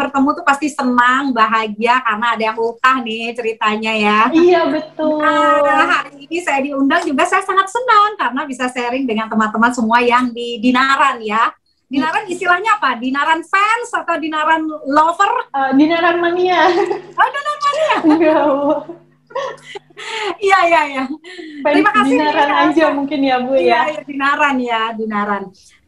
bertemu tuh pasti senang, bahagia karena ada yang ultah nih ceritanya ya. Iya, betul. Nah, hari ini saya diundang juga, saya sangat senang karena bisa sharing dengan teman-teman semua yang di Dinaran ya. Dinaran istilahnya apa? Dinaran fans atau Dinaran lover? Dinaran mania. Oh, Dinaran mania. Enggak. Iya, iya, iya. Terima kasih Dinaran nih, aja mungkin ya Bu iya, ya. iya, Dinaran ya, Dinaran.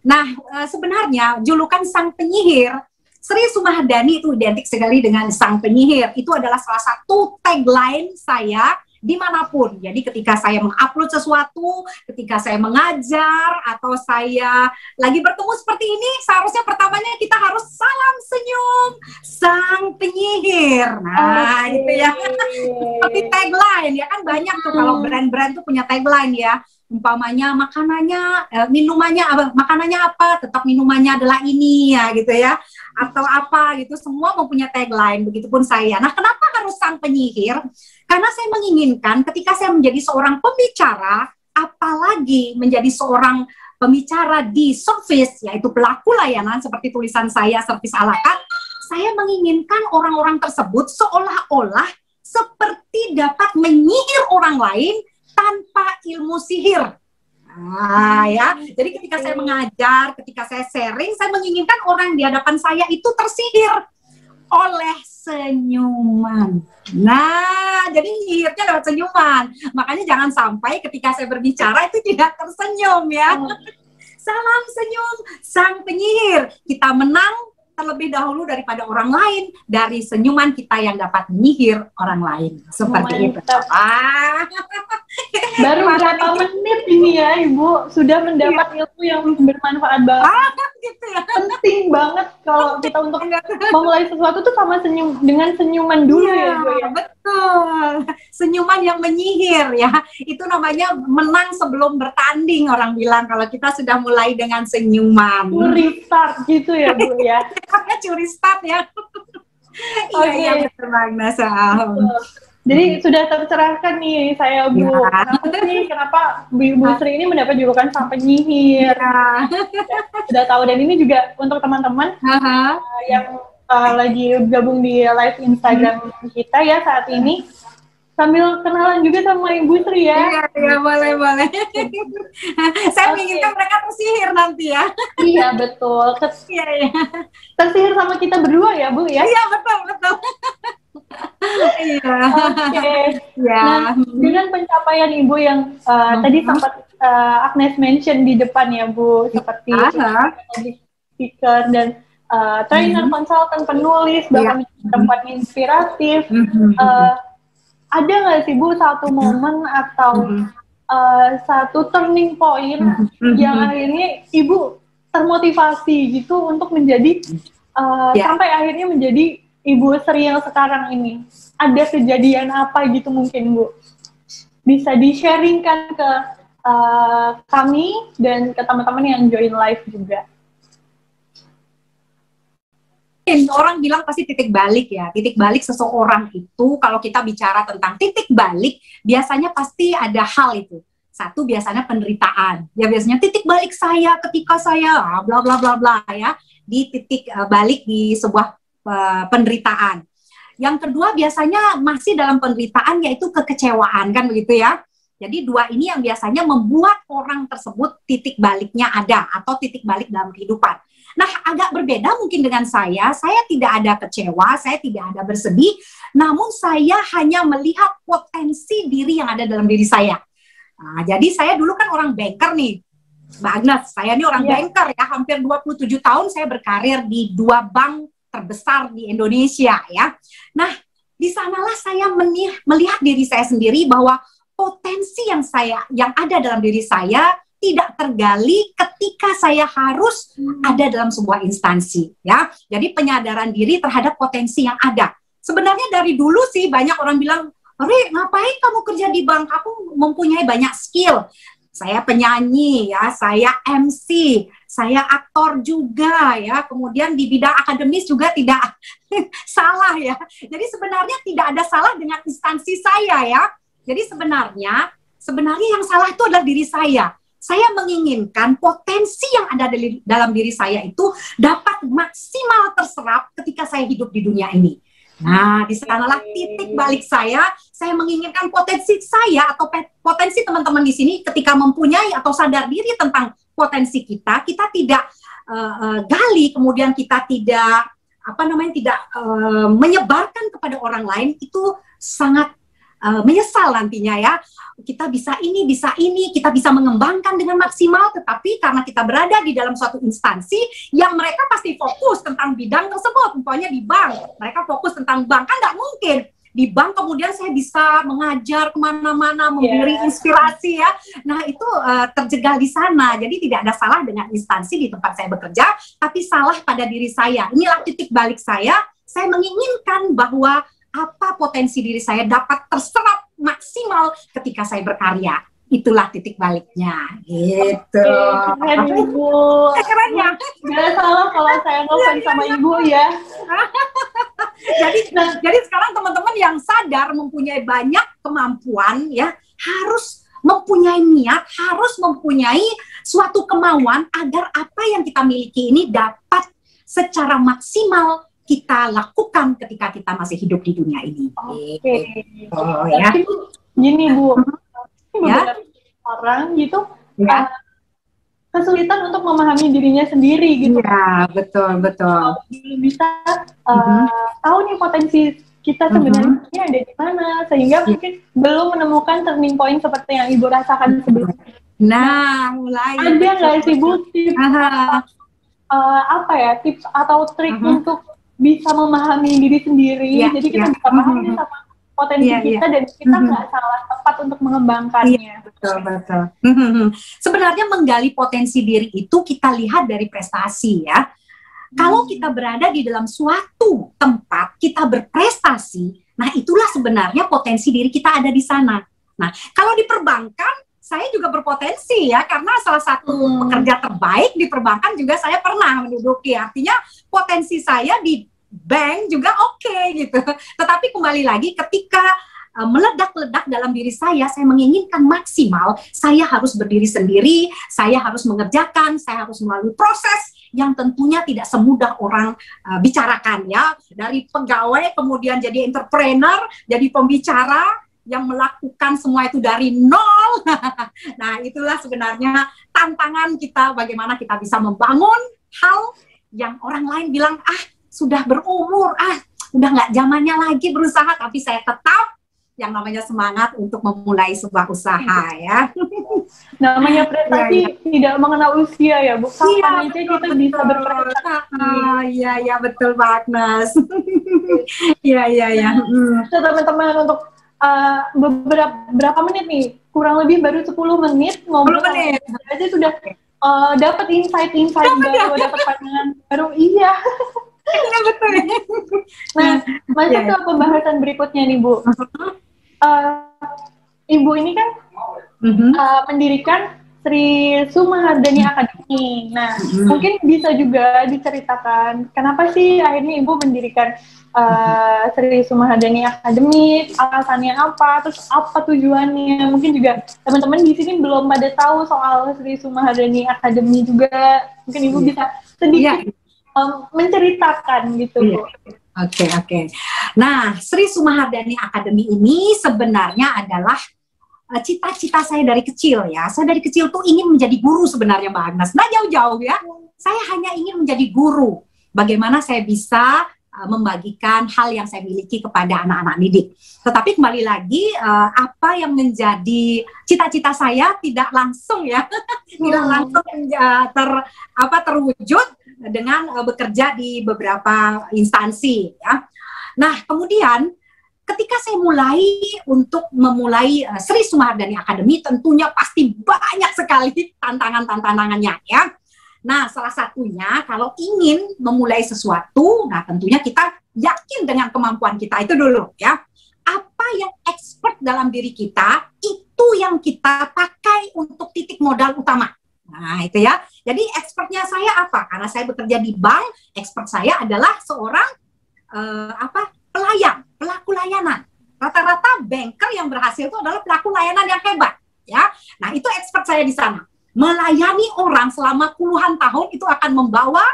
Nah, sebenarnya julukan sang penyihir Sri Sumahdani itu identik sekali dengan sang penyihir. Itu adalah salah satu tagline saya dimanapun. Jadi ketika saya mengupload sesuatu, ketika saya mengajar, atau saya lagi bertemu seperti ini, seharusnya pertamanya kita harus salam senyum sang penyihir. Nah, gitu ya. Seperti tagline ya kan, banyak tuh kalau brand-brand tuh punya tagline ya. Umpamanya makanannya, minumannya apa, makanannya apa, tetap minumannya adalah ini ya gitu ya, atau apa gitu, semua mempunyai tagline. Begitupun saya. Nah, kenapa harus sang penyihir? Karena saya menginginkan ketika saya menjadi seorang pembicara, apalagi menjadi seorang pembicara di service, yaitu pelaku layanan seperti tulisan saya, service ala carte, saya menginginkan orang-orang tersebut seolah-olah seperti dapat menyihir orang lain tanpa ilmu sihir. Nah, ya. Jadi ketika saya mengajar, ketika saya sharing, saya menginginkan orang di hadapan saya itu tersihir oleh senyuman. Nah, jadi nyihirnya lewat senyuman. Makanya jangan sampai ketika saya berbicara itu tidak tersenyum ya. Salam senyum sang penyihir. Kita menang terlebih dahulu daripada orang lain, dari senyuman kita yang dapat menyihir orang lain. Seperti Mantap. itu. Baru berapa menit ini ya Ibu sudah mendapat ilmu yang bermanfaat banget. Gitu ya. Penting banget kalau kita untuk memulai sesuatu tuh sama dengan senyuman dulu ya Ibu ya. Betul. Senyuman yang menyihir ya. Itu namanya menang sebelum bertanding, orang bilang kalau kita sudah mulai dengan senyuman. Curi start gitu ya Bu ya. Curi start ya. Iya, betul Magna. Jadi sudah tercerahkan nih saya Bu. Kenapa Bu Sri ini mendapat julukan sang penyihir? Sudah tahu, dan ini juga untuk teman-teman yang lagi gabung di live Instagram kita ya saat ini, sambil kenalan juga sama Ibu Sri ya. Iya, boleh. Saya menginginkan mereka tersihir nanti ya. Iya, betul. Tersihir sama kita berdua ya Bu ya. Iya, betul. Iya. Oke. Nah, dengan pencapaian Ibu yang tadi sempat Agnes mention di depan ya Bu, seperti speaker dan trainer, konsultan, penulis, bahkan tempat inspiratif. Ada nggak sih Bu satu momen atau satu turning point yang akhirnya Ibu termotivasi gitu untuk menjadi sampai akhirnya menjadi Ibu Sri yang sekarang ini? Ada kejadian apa gitu mungkin Bu? Bisa di-sharingkan ke kami dan ke teman-teman yang join live juga. Orang bilang pasti titik balik ya. Titik balik seseorang itu, kalau kita bicara tentang titik balik, biasanya pasti ada hal itu. Satu, biasanya penderitaan. Ya biasanya titik balik saya ketika saya bla bla bla bla ya, di titik balik di sebuah penderitaan. Yang kedua biasanya masih dalam penderitaan, yaitu kekecewaan, kan begitu ya. Jadi dua ini yang biasanya membuat orang tersebut titik baliknya ada, atau titik balik dalam kehidupan. Nah, agak berbeda mungkin dengan saya tidak ada kecewa, saya tidak ada bersedih, namun saya hanya melihat potensi diri yang ada dalam diri saya. Nah, jadi saya dulu kan orang banker nih, Mbak Agnes, saya ini orang banker ya, hampir 27 tahun saya berkarir di 2 bank terbesar di Indonesia ya. Nah, di sanalah saya melihat diri saya sendiri bahwa potensi yang ada dalam diri saya tidak tergali ketika saya harus ada dalam sebuah instansi ya. Jadi penyadaran diri terhadap potensi yang ada. Sebenarnya dari dulu sih banyak orang bilang, "Ri, ngapain kamu kerja di bank? Aku mempunyai banyak skill. Saya penyanyi ya, saya MC, saya aktor juga ya, kemudian di bidang akademis juga tidak salah ya. Jadi sebenarnya tidak ada salah dengan instansi saya ya. Jadi sebenarnya yang salah itu adalah diri saya. saya menginginkan potensi yang ada dalam diri saya itu dapat maksimal terserap ketika saya hidup di dunia ini. Nah, di sanalah titik balik saya menginginkan potensi saya atau potensi teman-teman di sini ketika mempunyai atau sadar diri tentang potensi kita tidak gali, kemudian kita tidak menyebarkan kepada orang lain, itu sangat menyesal nantinya ya. Kita bisa ini, kita bisa mengembangkan dengan maksimal, tetapi karena kita berada di dalam suatu instansi yang mereka pasti fokus tentang bidang tersebut, umpamanya di bank, mereka fokus tentang bank, kan nggak mungkin di bank kemudian saya bisa mengajar kemana-mana, memberi inspirasi ya. Nah itu terjegal di sana, jadi tidak ada salah dengan instansi di tempat saya bekerja, tapi salah pada diri saya. Inilah titik balik saya menginginkan bahwa apa potensi diri saya dapat terserap maksimal ketika saya berkarya. Itulah titik baliknya, gitu. Keren, Ibu. Keren ya? Gak salah kalau saya ngefans sama Ibu ya. Jadi sekarang teman-teman yang sadar mempunyai banyak kemampuan ya, harus mempunyai niat, harus mempunyai suatu kemauan agar apa yang kita miliki ini dapat secara maksimal kita lakukan ketika kita masih hidup di dunia ini. Oke. Oh, ya. Gini Bu, ya. Orang gitu ya. Kesulitan untuk memahami dirinya sendiri gitu. Ya, betul. Bisa tahu nih potensi kita sebenarnya ada di mana, sehingga mungkin belum menemukan turning point seperti yang Ibu rasakan sebelumnya. Nah, mulai. Ada nggak sih Bu tips tips atau trik untuk bisa memahami diri sendiri, jadi kita bisa paham sama potensi kita dan kita nggak salah tepat untuk mengembangkannya. Betul. Sebenarnya menggali potensi diri itu kita lihat dari prestasi ya. Kalau kita berada di dalam suatu tempat, kita berprestasi, nah itulah sebenarnya potensi diri kita ada di sana. Nah, kalau di perbankan, saya juga berpotensi ya, karena salah satu pekerja terbaik di perbankan juga saya pernah menduduki. Artinya potensi saya di bank juga oke gitu. Tetapi kembali lagi ketika meledak-ledak dalam diri saya menginginkan maksimal, saya harus berdiri sendiri, saya harus mengerjakan, saya harus melalui proses yang tentunya tidak semudah orang bicarakan ya. Dari pegawai kemudian jadi entrepreneur, jadi pembicara, yang melakukan semua itu dari nol. Nah, itulah sebenarnya tantangan kita, bagaimana kita bisa membangun hal yang orang lain bilang, sudah berumur, udah nggak zamannya lagi berusaha, tapi saya tetap yang namanya semangat untuk memulai sebuah usaha ya. Namanya prestasi tidak mengenal usia ya, Bu. Kapan aja kita bisa berprestasi. Iya, betul Pak Agnes. Iya. Teman-teman, untuk berapa menit nih, kurang lebih baru 10 menit ngobrol aja sudah dapat insight baru, dapat pandangan baru. Iya, betul. Nah, masuk ke pembahasan berikutnya nih Bu. Ibu ini kan mendirikan Sri Sumahardani Academy. Nah, mungkin bisa juga diceritakan kenapa sih akhirnya Ibu mendirikan Sri Sumahardani Academy, alasannya apa, terus apa tujuannya. Mungkin juga teman-teman di sini belum pada tahu soal Sri Sumahardani Academy juga. Mungkin Ibu bisa sedikit menceritakan gitu, Bu. Oke. Nah, Sri Sumahardani Academy ini sebenarnya adalah cita-cita saya dari kecil ya. Saya dari kecil tuh ingin menjadi guru sebenarnya Mbak Agnes. Nah, jauh-jauh ya. Saya hanya ingin menjadi guru. Bagaimana saya bisa membagikan hal yang saya miliki kepada anak-anak didik. Tetapi kembali lagi, apa yang menjadi cita-cita saya tidak langsung ya, tidak langsung terwujud dengan bekerja di beberapa instansi ya. Nah, kemudian ketika saya memulai Sri Sumahardani Academy, tentunya pasti banyak sekali tantangannya ya. Nah, salah satunya kalau ingin memulai sesuatu, nah tentunya kita yakin dengan kemampuan kita itu dulu ya. Apa yang expert dalam diri kita, itu yang kita pakai untuk titik modal utama. Nah, itu ya. Jadi expertnya saya apa? Karena saya bekerja di bank, expert saya adalah seorang pelaku layanan. Rata-rata banker yang berhasil itu adalah pelaku layanan yang hebat, ya. Nah, itu expert saya di sana. melayani orang selama puluhan tahun itu akan membawa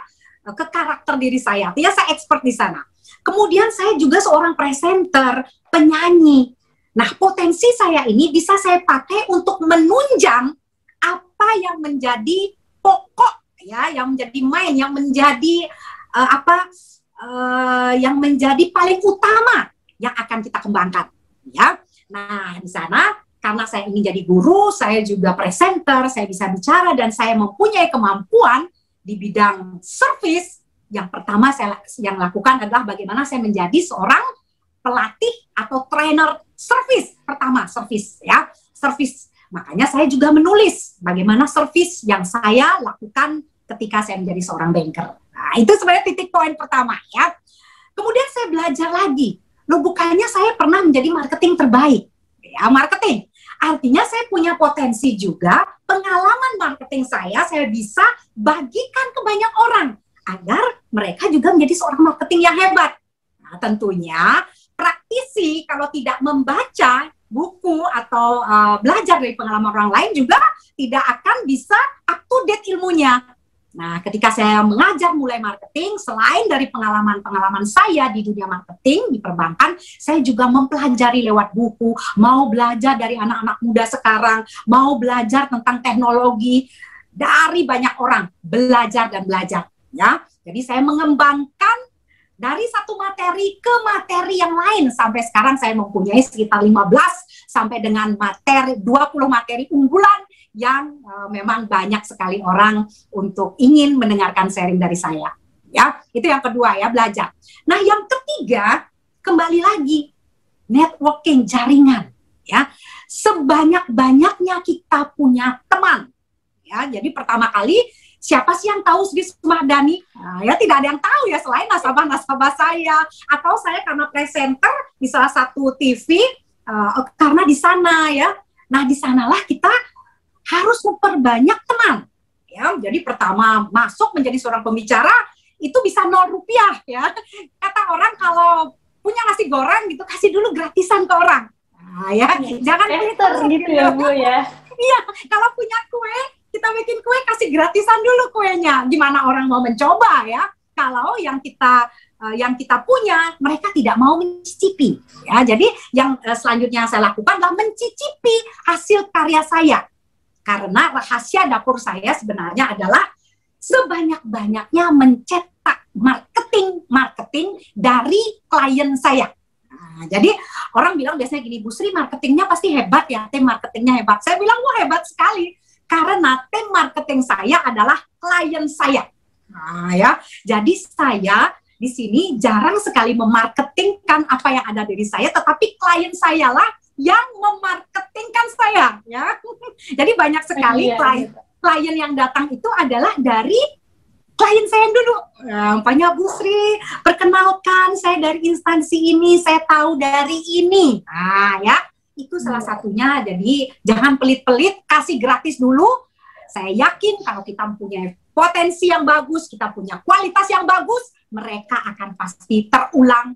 ke karakter diri saya. Artinya saya expert di sana. Kemudian saya juga seorang presenter, penyanyi. Nah, potensi saya ini bisa saya pakai untuk menunjang apa yang menjadi pokok, ya, yang menjadi main, yang menjadi yang menjadi paling utama yang akan kita kembangkan, ya. Nah, di sana karena saya ingin jadi guru, saya juga presenter, saya bisa bicara dan saya mempunyai kemampuan di bidang service. Yang pertama saya yang lakukan adalah bagaimana saya menjadi seorang pelatih atau trainer service. Pertama, service, ya, service. Makanya saya juga menulis bagaimana service yang saya lakukan ketika saya menjadi seorang banker. Nah, itu sebenarnya titik poin pertama, ya. Kemudian saya belajar lagi. Loh, bukannya saya pernah menjadi marketing terbaik. Ya, marketing. Artinya saya punya potensi juga, pengalaman marketing saya bisa bagikan ke banyak orang agar mereka juga menjadi seorang marketing yang hebat. Nah, tentunya praktisi kalau tidak membaca buku atau belajar dari pengalaman orang lain juga tidak akan bisa up to date ilmunya. Nah, ketika saya mengajar mulai marketing, selain dari pengalaman-pengalaman saya di dunia marketing, di perbankan, saya juga mempelajari lewat buku, mau belajar dari anak-anak muda sekarang, mau belajar tentang teknologi, dari banyak orang, belajar dan belajar. Ya, jadi saya mengembangkan dari satu materi ke materi yang lain. Sampai sekarang saya mempunyai sekitar 15 sampai dengan 20 materi unggulan yang memang banyak sekali orang untuk ingin mendengarkan sharing dari saya. Ya, itu yang kedua, ya, belajar. Nah, yang ketiga, kembali lagi networking, jaringan, ya. Sebanyak-banyaknya kita punya teman. Ya, jadi pertama kali siapa sih yang tahu Sri Sumahdani? Nah, ya tidak ada yang tahu ya selain nasabah-nasabah saya, atau saya karena presenter di salah satu TV karena di sana, ya. Nah, di sanalah kita harus memperbanyak teman. Ya, jadi pertama masuk menjadi seorang pembicara itu bisa 0 rupiah, ya. Kata orang kalau punya nasi goreng gitu kasih dulu gratisan ke orang. Nah, ya, jangan gitu ya, Bu, ya. Iya, kalau punya kue kita bikin kue kasih gratisan dulu kuenya. Gimana orang mau mencoba, ya? Kalau yang kita punya mereka tidak mau mencicipi, ya. Jadi yang selanjutnya saya lakukan adalah mencicipi hasil karya saya. Karena rahasia dapur saya sebenarnya adalah sebanyak-banyaknya mencetak marketing dari klien saya. Nah, jadi orang bilang biasanya gini, Bu Sri marketingnya pasti hebat ya, tim marketingnya hebat. Saya bilang wah hebat sekali. Karena tim marketing saya adalah klien saya. Nah, ya, jadi saya di sini jarang sekali memarketingkan apa yang ada dari saya, tetapi klien saya lah yang memarketingkan saya. Ya, jadi banyak sekali klien yang datang itu adalah dari klien saya dulu. Umpamanya Bu Sri, perkenalkan saya dari instansi ini, saya tahu dari ini. Nah, ya. Itu salah satunya. Jadi jangan pelit-pelit, kasih gratis dulu. Saya yakin kalau kita mempunyai potensi yang bagus, kita punya kualitas yang bagus, mereka akan pasti terulang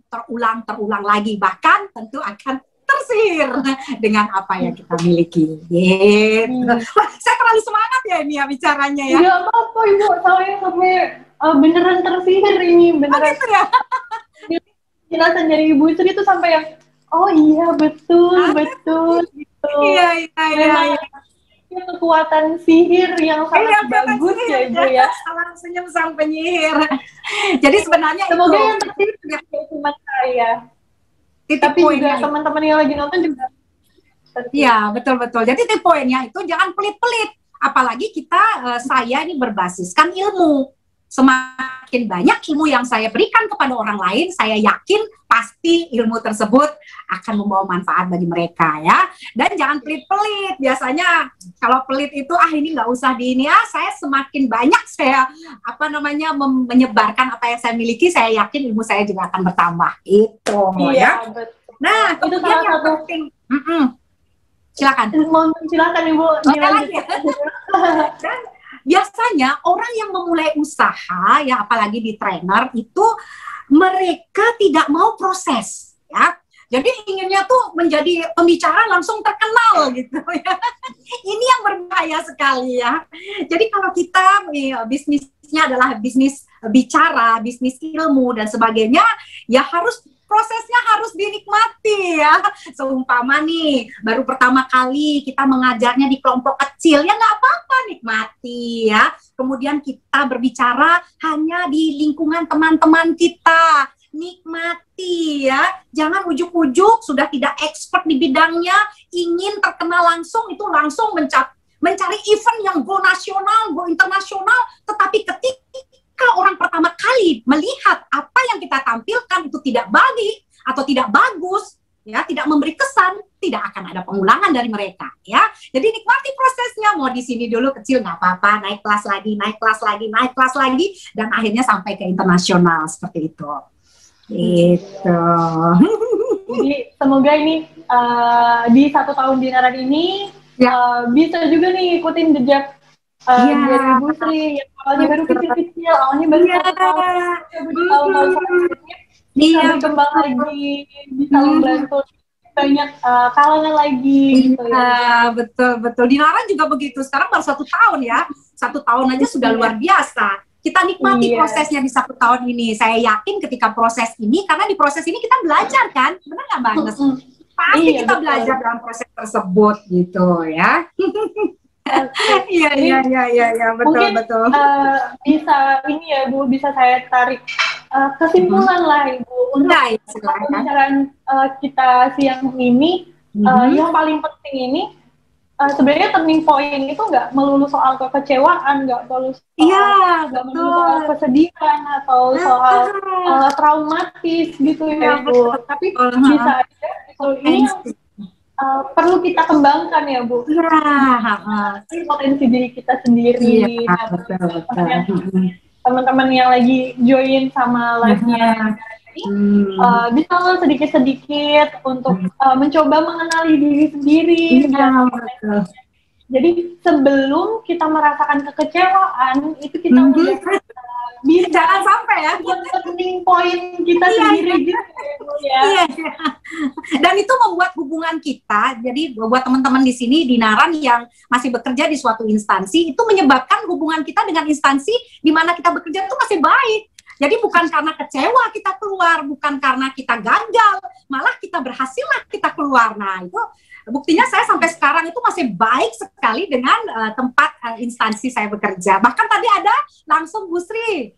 lagi. Bahkan tentu akan tersihir dengan apa yang kita miliki. Gitu. Wah, saya terlalu semangat ya ini ya bicaranya ya. Gak apa-apa Ibu, saya sampai beneran tersihir ini. Beneran. Oh, gitu ya? Jelasan dari Ibu Sri itu sampai yang oh iya betul gitu. Iya. Itu kekuatan sihir yang sangat bagus ya Ibu ya. Salam senyum sang penyihir. Jadi sebenarnya semoga itu, yang tertib cuma saya. Tapi juga teman-teman yang lagi nonton juga. Iya, betul. Jadi titik poinnya itu jangan pelit-pelit. Apalagi saya ini berbasiskan ilmu. Semakin banyak ilmu yang saya berikan kepada orang lain, saya yakin pasti ilmu tersebut akan membawa manfaat bagi mereka, ya. Dan jangan pelit-pelit. Biasanya kalau pelit itu ini nggak usah di ini, saya semakin banyak saya menyebarkan apa yang saya miliki, saya yakin ilmu saya juga akan bertambah. Itu, ya. Betul. Nah, kemudian yang penting, silakan Ibu. Dan biasanya orang yang memulai usaha, ya apalagi di trainer itu mereka tidak mau proses, ya. Jadi inginnya tuh menjadi pembicara langsung terkenal gitu ya. Ini yang berbahaya sekali ya. Jadi kalau kita bisnisnya adalah bisnis bicara, bisnis ilmu dan sebagainya, ya prosesnya harus dinikmati ya. Seumpama nih, baru pertama kali kita mengajarnya di kelompok kecil, ya nggak apa-apa, nikmati ya. Kemudian kita berbicara hanya di lingkungan teman-teman kita, nikmati ya. Jangan ujuk-ujuk sudah tidak expert di bidangnya, ingin terkenal langsung, itu langsung mencari event yang go nasional, go internasional, tetapi ketika orang pertama kali melihat apa yang kita tampilkan itu tidak baik atau tidak bagus, ya, tidak memberi kesan, tidak akan ada pengulangan dari mereka, ya. Jadi nikmati prosesnya, mau di sini dulu kecil nggak apa-apa, naik kelas lagi, naik kelas lagi, naik kelas lagi, dan akhirnya sampai ke internasional seperti itu. Gitu. Jadi semoga ini di 1 tahun di Naran ini bisa juga nih ikutin jejak dari Ibu Sri yang awalnya baru kecil-kecil, awalnya baru 1 tahun, bisa berkembang lagi, bisa membantu banyak kalangan lagi gitu ya. Betul. Di Naran juga begitu, sekarang baru 1 tahun ya, 1 tahun aja sudah luar biasa. Kita nikmati prosesnya di 1 tahun ini. Saya yakin ketika proses ini, karena di proses ini kita belajar kan, benar nggak Mbak Agnes? Pasti kita belajar dalam proses tersebut gitu ya. Iya, betul. Bisa ini ya Bu, bisa saya tarik kesimpulan lah Ibu untuk pembicaraan kita siang ini. Yang paling penting ini sebenarnya turning point itu nggak melulu soal kekecewaan, nggak melulu soal kesedihan atau soal traumatis gitu ya Bu. Tapi bisa aja ini perlu kita kembangkan ya Bu. Potensi diri kita sendiri. Teman-teman yang lagi join sama live-nya bisa sedikit-sedikit untuk mencoba mengenali diri sendiri. Jadi sebelum kita merasakan kekecewaan itu kita bisa jangan sampai ya turning point kita sendiri gitu ya. Dan itu membuat hubungan kita, jadi buat teman-teman di sini di Naran yang masih bekerja di suatu instansi, itu menyebabkan hubungan kita dengan instansi di mana kita bekerja itu masih baik. Jadi bukan karena kecewa kita keluar, bukan karena kita gagal, malah kita berhasil lah kita keluar. Nah itu buktinya saya sampai sekarang itu masih baik sekali dengan tempat instansi saya bekerja. Bahkan tadi ada langsung Bu Sri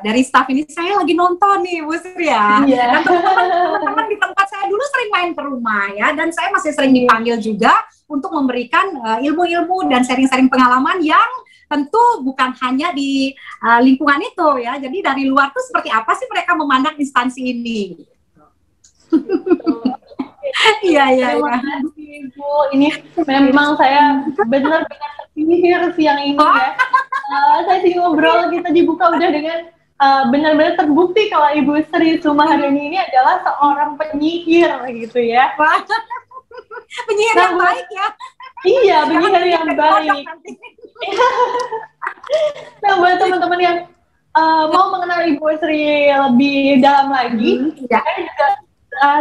dari staf ini, saya lagi nonton nih Bu Sri ya. Dan teman-teman di tempat saya dulu sering main ke rumah ya, dan saya masih sering dipanggil juga untuk memberikan ilmu-ilmu dan sharing-sharing pengalaman yang tentu bukan hanya di lingkungan itu ya. Jadi dari luar tuh seperti apa sih mereka memandang instansi ini? Iya. Terima kasih Bu. Ini memang saya benar-benar terpikir siang ini ya. Saya sih ngobrol kita dibuka udah dengan benar-benar terbukti kalau Ibu Sri Sumaharani ini adalah seorang penyihir gitu ya. Penyihir yang baik ya. Iya, penyihir yang baik. Nah, buat teman-teman yang mau mengenal Ibu Sri lebih dalam lagi, saya juga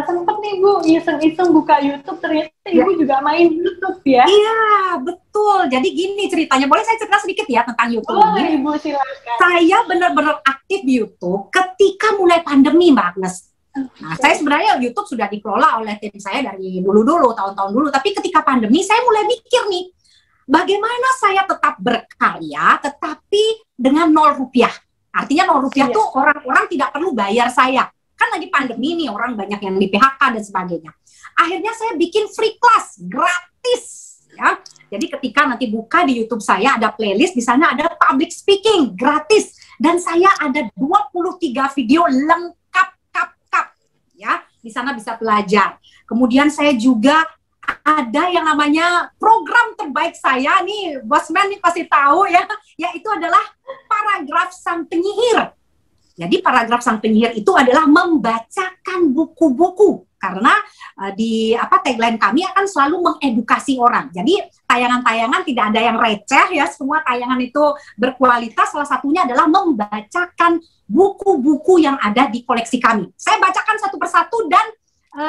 sempat nih Bu iseng-iseng buka YouTube, ternyata Ibu juga main YouTube ya. Iya, betul. Jadi gini ceritanya, boleh saya cerita sedikit ya tentang YouTube? Boleh Ibu, silakan. Saya benar-benar aktif di YouTube ketika mulai pandemi Mbak Agnes. Nah, saya sebenarnya YouTube sudah dikelola oleh tim saya dari dulu-dulu, tahun-tahun dulu. Tapi ketika pandemi saya mulai mikir nih, bagaimana saya tetap berkarya tetapi dengan 0 rupiah. Artinya 0 rupiah tuh orang-orang tidak perlu bayar saya. Kan lagi pandemi nih, orang banyak yang di PHK dan sebagainya. Akhirnya saya bikin free class, gratis ya. Jadi ketika nanti buka di YouTube saya ada playlist, di sana ada public speaking gratis, dan saya ada 23 video lengkap ya. Di sana bisa belajar. Kemudian saya juga ada yang namanya program terbaik saya nih, Bosman nih pasti tahu ya, yaitu adalah paragraf sang penyihir. Jadi paragraf sang penyihir itu adalah membacakan buku-buku, karena di tagline kami akan selalu mengedukasi orang. Jadi tayangan-tayangan tidak ada yang receh ya, semua tayangan itu berkualitas. Salah satunya adalah membacakan buku-buku yang ada di koleksi kami. Saya bacakan satu persatu dan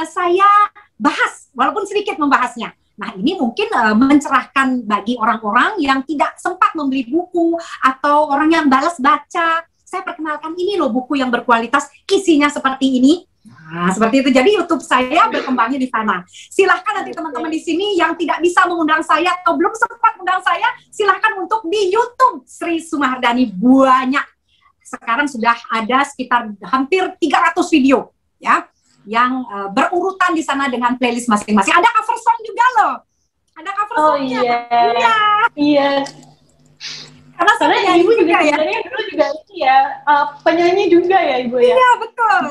saya bahas, walaupun sedikit membahasnya. Nah, ini mungkin mencerahkan bagi orang-orang yang tidak sempat membeli buku atau orang yang balas baca. Saya perkenalkan ini loh buku yang berkualitas, isinya seperti ini. Nah, seperti itu. Jadi YouTube saya berkembangnya di sana. Silahkan nanti teman-teman di sini yang tidak bisa mengundang saya atau belum sempat mengundang saya, silahkan untuk di YouTube Sri Sumahardani. Banyak. Sekarang sudah ada sekitar hampir 300 video ya yang berurutan di sana dengan playlist masing-masing. Ada cover song juga loh. Ada cover songnya. Iya. Karena ibu juga ya. Dulu juga penyanyi juga ya ibu ya. Iya betul.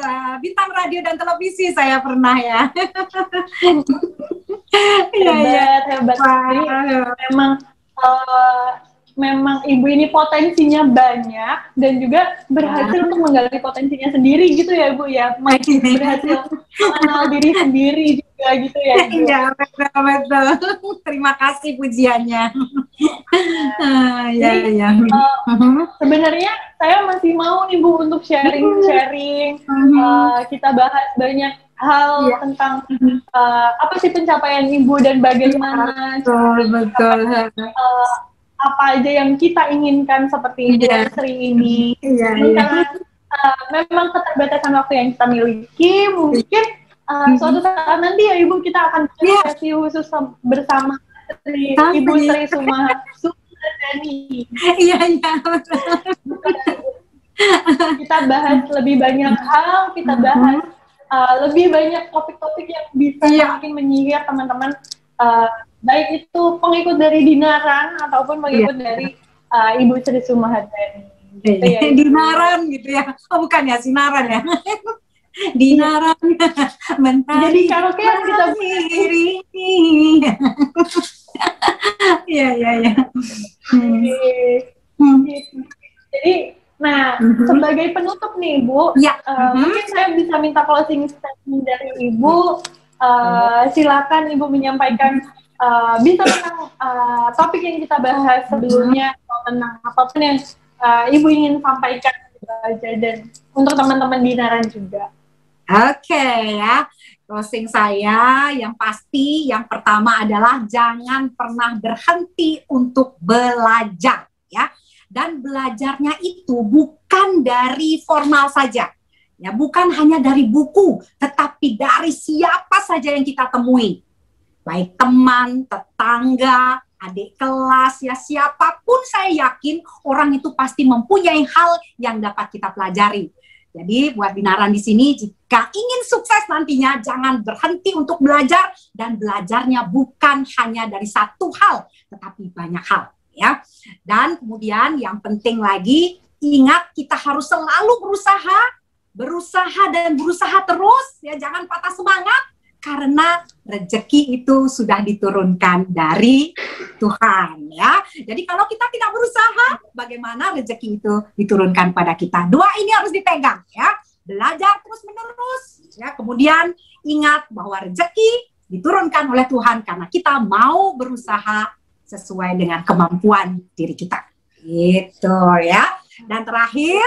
Bintang radio dan televisi saya pernah ya. Hebat. Memang ibu ini potensinya banyak dan juga berhasil untuk menggali potensinya sendiri gitu ya Bu ya, berhasil mengenal diri sendiri juga gitu ya Bu. Iya betul. Terima kasih pujiannya. Sebenarnya saya masih mau nih Bu untuk sharing. Kita bahas banyak hal tentang apa sih pencapaian ibu dan bagaimana betul. Apa aja yang kita inginkan seperti Ibu Sri ini. Karena memang keterbatasan waktu yang kita miliki, mungkin suatu saat nanti ya Ibu kita akan sesi khusus bersama Ibu Sri Sumahardani. Iya. Kita bahas lebih banyak hal, kita bahas lebih banyak topik-topik yang bisa makin menyihir teman-teman. Baik itu pengikut dari Dinaran ataupun pengikut dari Ibu Sri Sumahardani. Gitu ya, Dinaran gitu ya. Oh bukan ya, Sinaran ya. Dinaran mentari. Jadi karaoke yang kita diri. Iya. Jadi, sebagai penutup nih Bu, mungkin saya bisa minta closing statement dari Ibu. Silakan Ibu menyampaikan bisa tentang topik yang kita bahas sebelumnya atau tentang apapun yang Ibu ingin sampaikan aja dan untuk teman-teman Dinaran juga. Oke ya, closing saya yang pasti yang pertama adalah jangan pernah berhenti untuk belajar ya. Dan belajarnya itu bukan dari formal saja. Ya, bukan hanya dari buku, tetapi dari siapa saja yang kita temui. Baik teman, tetangga, adik kelas, ya siapapun saya yakin orang itu pasti mempunyai hal yang dapat kita pelajari. Jadi buat Dinaran di sini, jika ingin sukses nantinya, jangan berhenti untuk belajar dan belajarnya bukan hanya dari satu hal, tetapi banyak hal. Ya. Dan kemudian yang penting lagi, ingat kita harus selalu berusaha terus, ya jangan patah semangat. Karena rezeki itu sudah diturunkan dari Tuhan ya. Jadi kalau kita tidak berusaha, bagaimana rezeki itu diturunkan pada kita? Dua ini harus dipegang ya. Belajar terus menerus ya. Kemudian ingat bahwa rezeki diturunkan oleh Tuhan karena kita mau berusaha sesuai dengan kemampuan diri kita. Gitu ya. Dan terakhir,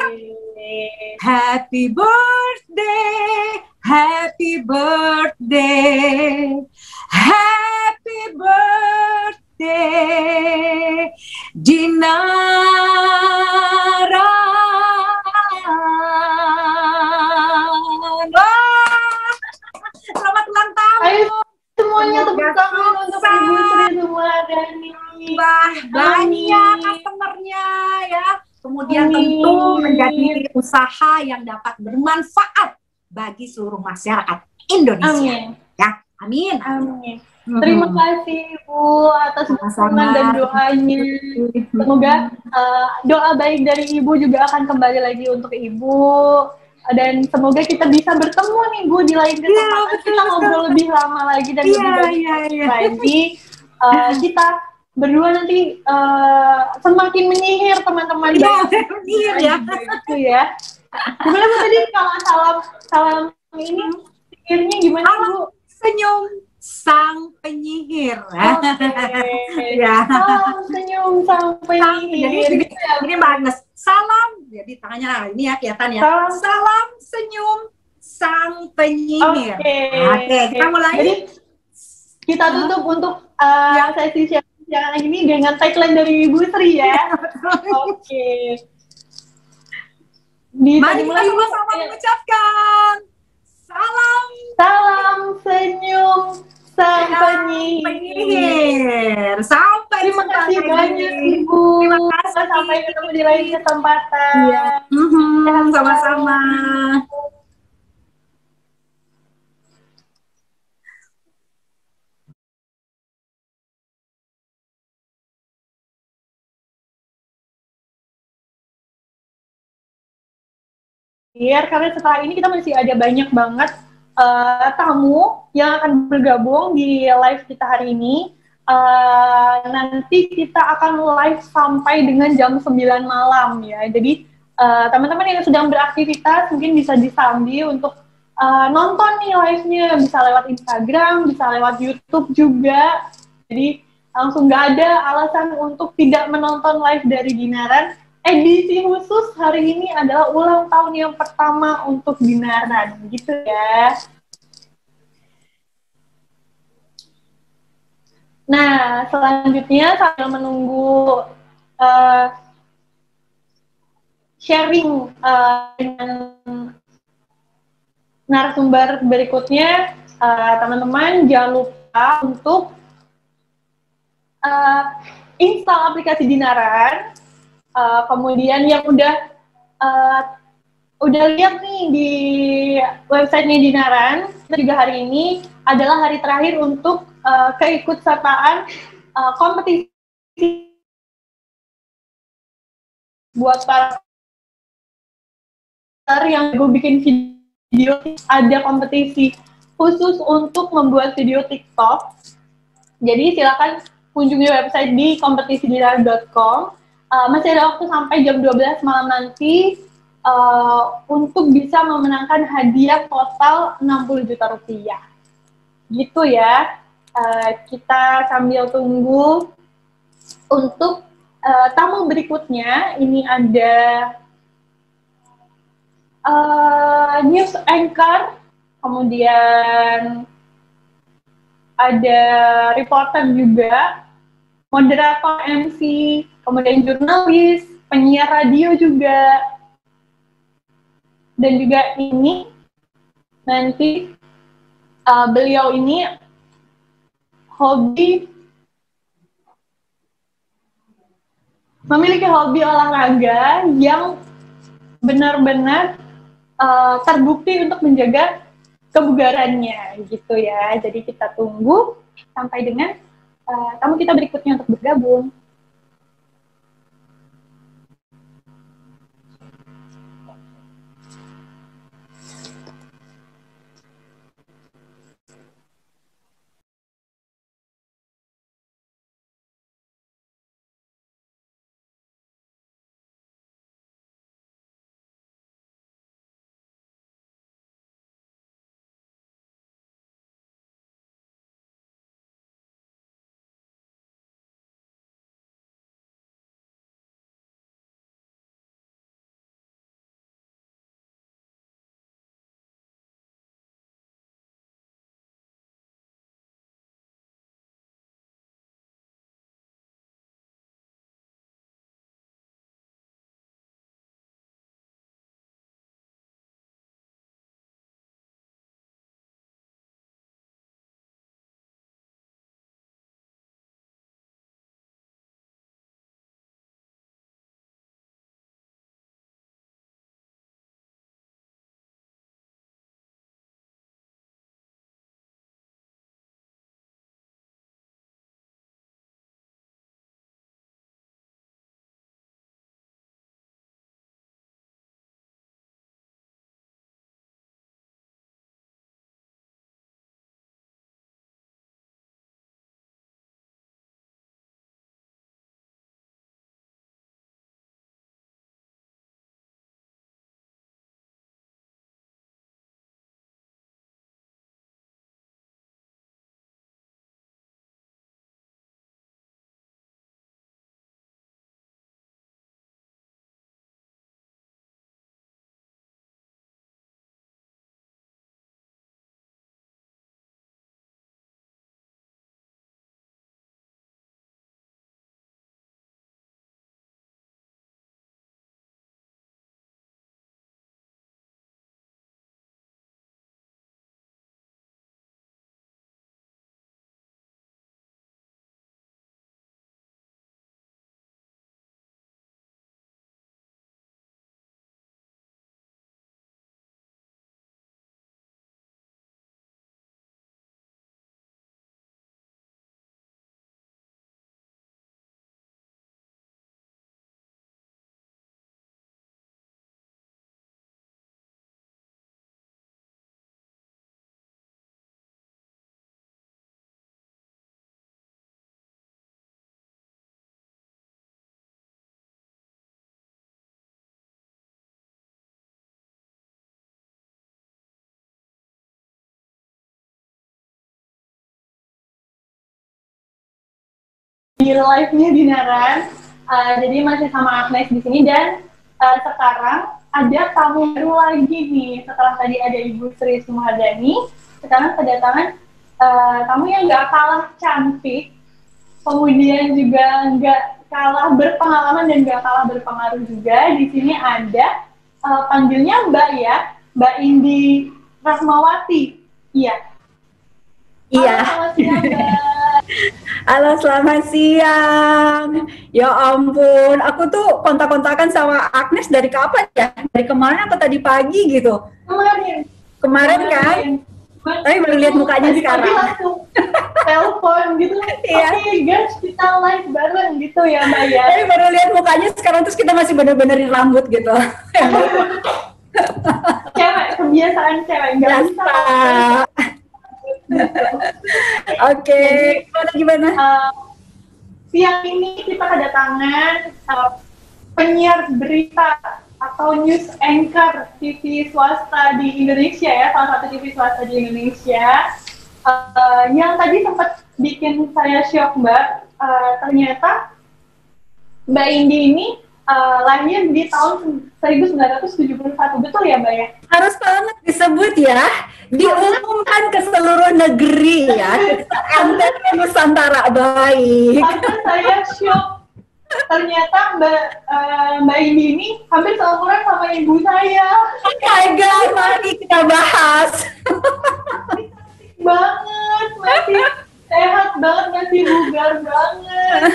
happy birthday, happy birthday, happy birthday, Dinara. Selamat ulang tahun. Ayo semuanya tepuk tangan untuk Ibu Sri Sumahardani. Banyak customernya ya. Kemudian tentu menjadi usaha yang dapat bermanfaat bagi seluruh masyarakat Indonesia. Ya, amin. Terima kasih Ibu atas dukungan dan doanya. Semoga doa baik dari Ibu juga akan kembali lagi untuk Ibu. Dan semoga kita bisa bertemu nih Bu di lain kesempatan. Kita ngobrol lebih lama lagi dan lebih banyak lagi. Kita berdua nanti semakin menyihir teman-teman. Menyihir ya. Gitu ya. Gimana Bu tadi kalau salam ini sihirnya gimana Bu? Senyum sang penyihir. Ya. Salam senyum sang penyihir. Jadi Mbak Agnes, salam. Jadi tangannya ini ya kelihatan ya. Salam senyum sang penyihir. Oke, kita mulai. Jadi kita tutup untuk sesi siaran ini dengan tagline dari Ibu Sri ya. Oke. Mari kita sama-sama mengucapkan salam senyum sang penyihir. Sampai terima kasih banyak Ibu. Terima kasih. Sampai ketemu di lain kesempatan. Iya. Sama-sama. Karena setelah ini kita masih ada banyak banget tamu yang akan bergabung di live kita hari ini. Nanti kita akan live sampai dengan jam 9 malam ya. Jadi teman-teman yang sedang beraktivitas mungkin bisa disambi untuk nonton nih live-nya, bisa lewat Instagram, bisa lewat YouTube juga. Jadi langsung nggak ada alasan untuk tidak menonton live dari Dinaran. Edisi khusus hari ini adalah ulang tahun yang pertama untuk Dinaran, gitu ya. Nah, selanjutnya sambil menunggu sharing dengan narasumber berikutnya, teman-teman jangan lupa untuk install aplikasi Dinaran. Kemudian yang udah lihat nih di websitenya Dinaran, juga hari ini adalah hari terakhir untuk keikutsertaan kompetisi buat para yang gue bikin video. Ada kompetisi khusus untuk membuat video TikTok. Jadi silakan kunjungi website di kompetisidinaran.com. Masih ada waktu sampai jam 12 malam nanti untuk bisa memenangkan hadiah total 60 juta rupiah. Gitu ya. Kita sambil tunggu untuk tamu berikutnya. Ini ada news anchor, kemudian ada reporter juga, moderator MC, kemudian jurnalis, penyiar radio juga. Dan juga ini nanti beliau ini memiliki hobi olahraga yang benar-benar terbukti untuk menjaga kebugarannya gitu ya. Jadi kita tunggu sampai dengan tamu kita berikutnya untuk bergabung. live-nya Dinaran. Jadi masih sama Agnes di sini dan sekarang ada tamu baru lagi nih. Setelah tadi ada Ibu Sri Suhadani, sekarang kedatangan tamu yang nggak kalah cantik, kemudian juga nggak kalah berpengalaman dan nggak kalah berpengaruh juga. Di sini ada panggilnya Mbak ya, Mbak Indi Rahmawati. Iya. Iya. Halo, selamat siang, Mbak. Halo, selamat siang. Ya ampun, aku tuh kontak-kontakan sama Agnes dari kapan ya? Dari kemarin atau tadi pagi gitu? Kemarin kan? Tapi baru lihat mukanya sekarang. Langsung telepon gitu. Iya. Oke guys, kita live bareng gitu ya Mbak ya. Tapi baru lihat mukanya sekarang, terus kita masih bener-benerin rambut gitu. Cewek, kebiasaan cewek. Nggak bisa. Oke, gimana? Siang ini kita kedatangan penyiar berita atau news anchor TV swasta di Indonesia ya, salah satu TV swasta di Indonesia yang tadi sempat bikin saya shock Mbak. Ternyata Mbak Indi ini lahir di tahun 1971, betul ya Mbak ya? Harus banget disebut ya, diumumkan ke seluruh negeri ya, antara Nusantara. Baik. Sampai saya shock. Ternyata Mbak Indi ini hampir seumuran sama ibu saya. Oh my God, mari kita bahas. Banget, masih sehat banget, masih bugar banget.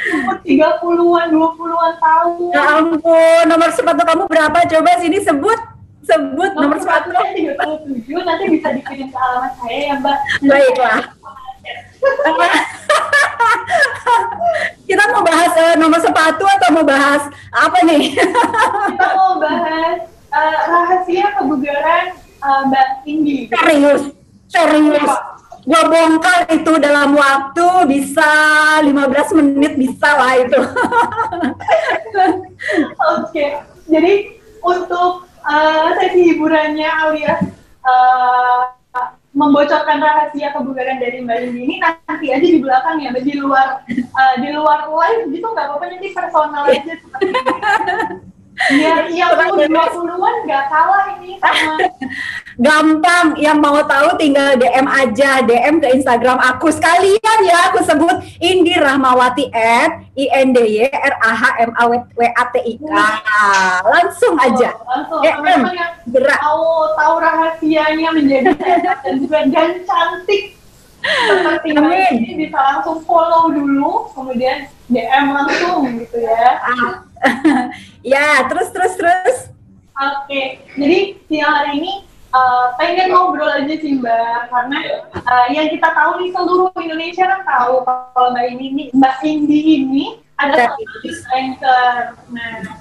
Umur 30-an, 20-an tahun. Ya ampun, nomor sepatu kamu berapa? Coba sini sebut nomor sepatu. 37, nanti bisa dikirim ke alamat saya ya Mbak. Baiklah. Kita mau bahas nomor sepatu atau mau bahas apa nih? Kita mau bahas rahasia kebugaran Mbak Indi. Serius. Gua bongkar itu dalam waktu bisa 15 menit bisa lah itu. Oke. Jadi untuk sesi hiburannya alias membocorkan rahasia kebugaran dari Mbak Indi ini nanti aja di belakang ya, di luar live gitu nggak apa-apa, nanti personal aja seperti ini. Ya, yang umur 20-an nggak kalah ini sama. Gampang, yang mau tahu tinggal DM aja, DM ke Instagram aku sekalian ya, aku sebut Indi Rahmawati @INDYRAHMAWATIK. Langsung aja. Langsung. Teman-teman yang mau tahu rahasianya menjadi sehat dan juga dan cantik seperti ini bisa langsung follow dulu, kemudian DM langsung gitu ya. Ya, terus. Oke, jadi siang hari ini pengen ngobrol aja sih Mbak, karena yang kita tahu nih seluruh Indonesia kan tahu kalau Mbak Indi ini adalah news anchor. Nah,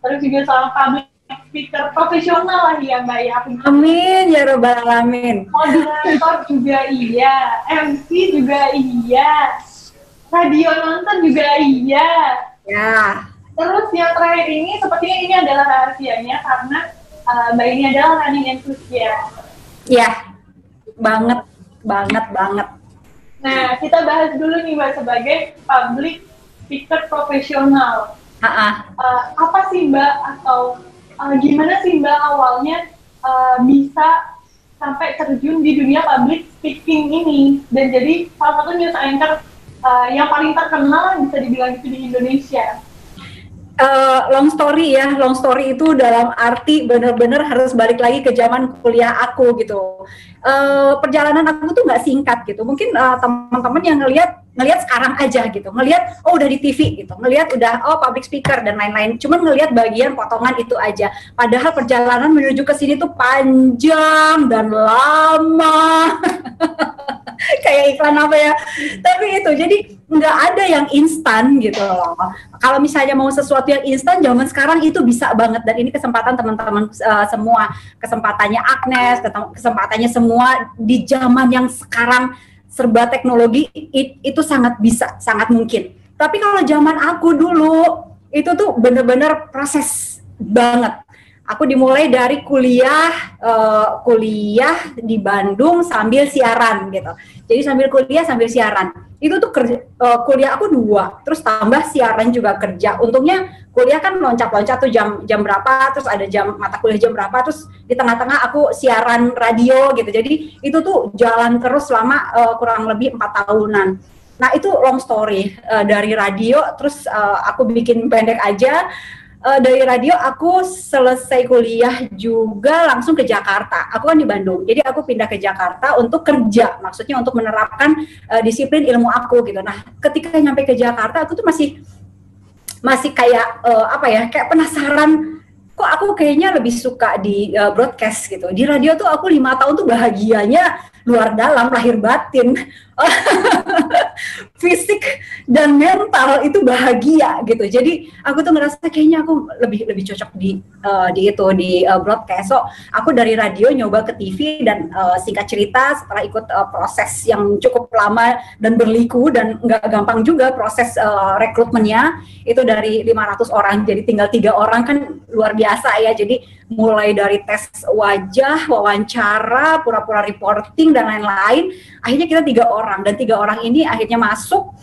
terus juga seorang public speaker profesional lah ya Mbak ya. Amin ya robbal alamin. Moderator juga iya, MC juga iya, radio nonton juga iya. Ya. Terus yang terakhir ini, sepertinya ini adalah rahasianya karena Mbak ini adalah running enthusiast. Ya, banget. Nah, kita bahas dulu nih Mbak sebagai public speaker profesional. Apa sih Mbak atau gimana sih Mbak awalnya bisa sampai terjun di dunia public speaking ini dan jadi salah satu news anchor yang paling terkenal bisa dibilang itu di Indonesia? Long story itu dalam arti benar-benar harus balik lagi ke zaman kuliah aku gitu. Perjalanan aku tuh nggak singkat gitu. Mungkin teman-teman yang ngelihat sekarang aja gitu, ngelihat udah di TV gitu, ngelihat udah public speaker dan lain-lain. Cuman ngelihat bagian potongan itu aja. Padahal perjalanan menuju ke sini tuh panjang dan lama. Kayak iklan apa ya, tapi itu jadi nggak ada yang instan gitu loh. Kalau misalnya mau sesuatu yang instan zaman sekarang itu bisa banget, dan ini kesempatan teman-teman semua, kesempatannya Agnes, kesempatannya semua di zaman yang sekarang serba teknologi itu sangat bisa, sangat mungkin. Tapi kalau zaman aku dulu itu tuh bener-bener proses banget. Aku dimulai dari kuliah di Bandung sambil siaran gitu. Jadi sambil kuliah sambil siaran. Itu tuh kuliah aku 2, terus tambah siaran juga kerja. Untungnya kuliah kan loncat-loncat tuh jam berapa, terus ada jam mata kuliah jam berapa, terus di tengah-tengah aku siaran radio gitu. Jadi itu tuh jalan terus selama kurang lebih 4 tahunan. Nah itu long story dari radio, terus aku bikin pendek aja. Dari radio aku selesai kuliah juga langsung ke Jakarta. Aku kan di Bandung, jadi aku pindah ke Jakarta untuk kerja, maksudnya untuk menerapkan disiplin ilmu aku gitu. Nah, ketika nyampe ke Jakarta, aku tuh masih kayak kayak penasaran. Kok aku kayaknya lebih suka di broadcast gitu. Di radio tuh aku 5 tahun tuh bahagianya luar dalam, lahir batin. Fisik dan mental itu bahagia gitu. Jadi aku tuh ngerasa kayaknya aku lebih cocok di broadcast. So aku dari radio nyoba ke TV dan singkat cerita setelah ikut proses yang cukup lama dan berliku dan nggak gampang juga proses rekrutmennya, itu dari 500 orang jadi tinggal 3 orang, kan luar biasa ya. Jadi mulai dari tes wajah, wawancara, pura-pura reporting dan lain-lain, akhirnya kita 3 orang, dan 3 orang ini akhirnya masuk.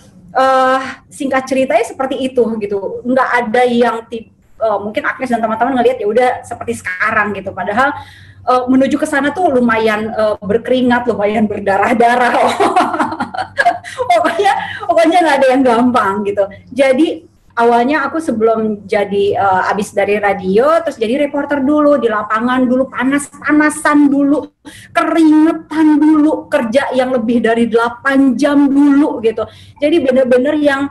Singkat ceritanya seperti itu gitu, nggak ada yang mungkin Agnes dan teman-teman ngelihat ya udah seperti sekarang gitu, padahal menuju ke sana tuh lumayan berkeringat, lumayan berdarah-darah. pokoknya nggak ada yang gampang gitu. Jadi awalnya aku sebelum jadi abis dari radio, terus jadi reporter dulu, di lapangan dulu, panas-panasan dulu, keringetan dulu, kerja yang lebih dari 8 jam dulu gitu. Jadi bener-bener yang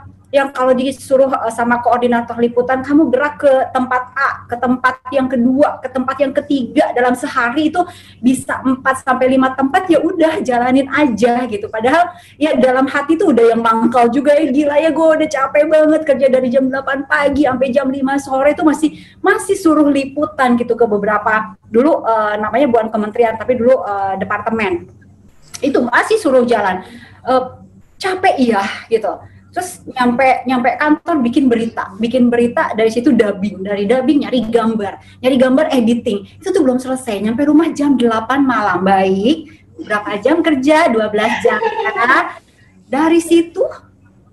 kalau disuruh sama koordinator liputan, kamu gerak ke tempat A, ke tempat yang kedua, ke tempat yang ketiga dalam sehari itu bisa 4-5 tempat, ya udah jalanin aja gitu. Padahal ya dalam hati tuh udah yang mangkal juga, ya gila ya gue udah capek banget kerja dari jam 8 pagi sampai jam 5 sore itu masih suruh liputan gitu ke beberapa, dulu namanya bukan kementerian tapi dulu departemen. Itu masih suruh jalan. Capek iya gitu. Terus nyampe kantor bikin berita, dari situ dari dubbing nyari gambar editing, itu tuh belum selesai, nyampe rumah jam 8 malam. Baik, berapa jam kerja? 12 jam. Karena dari situ,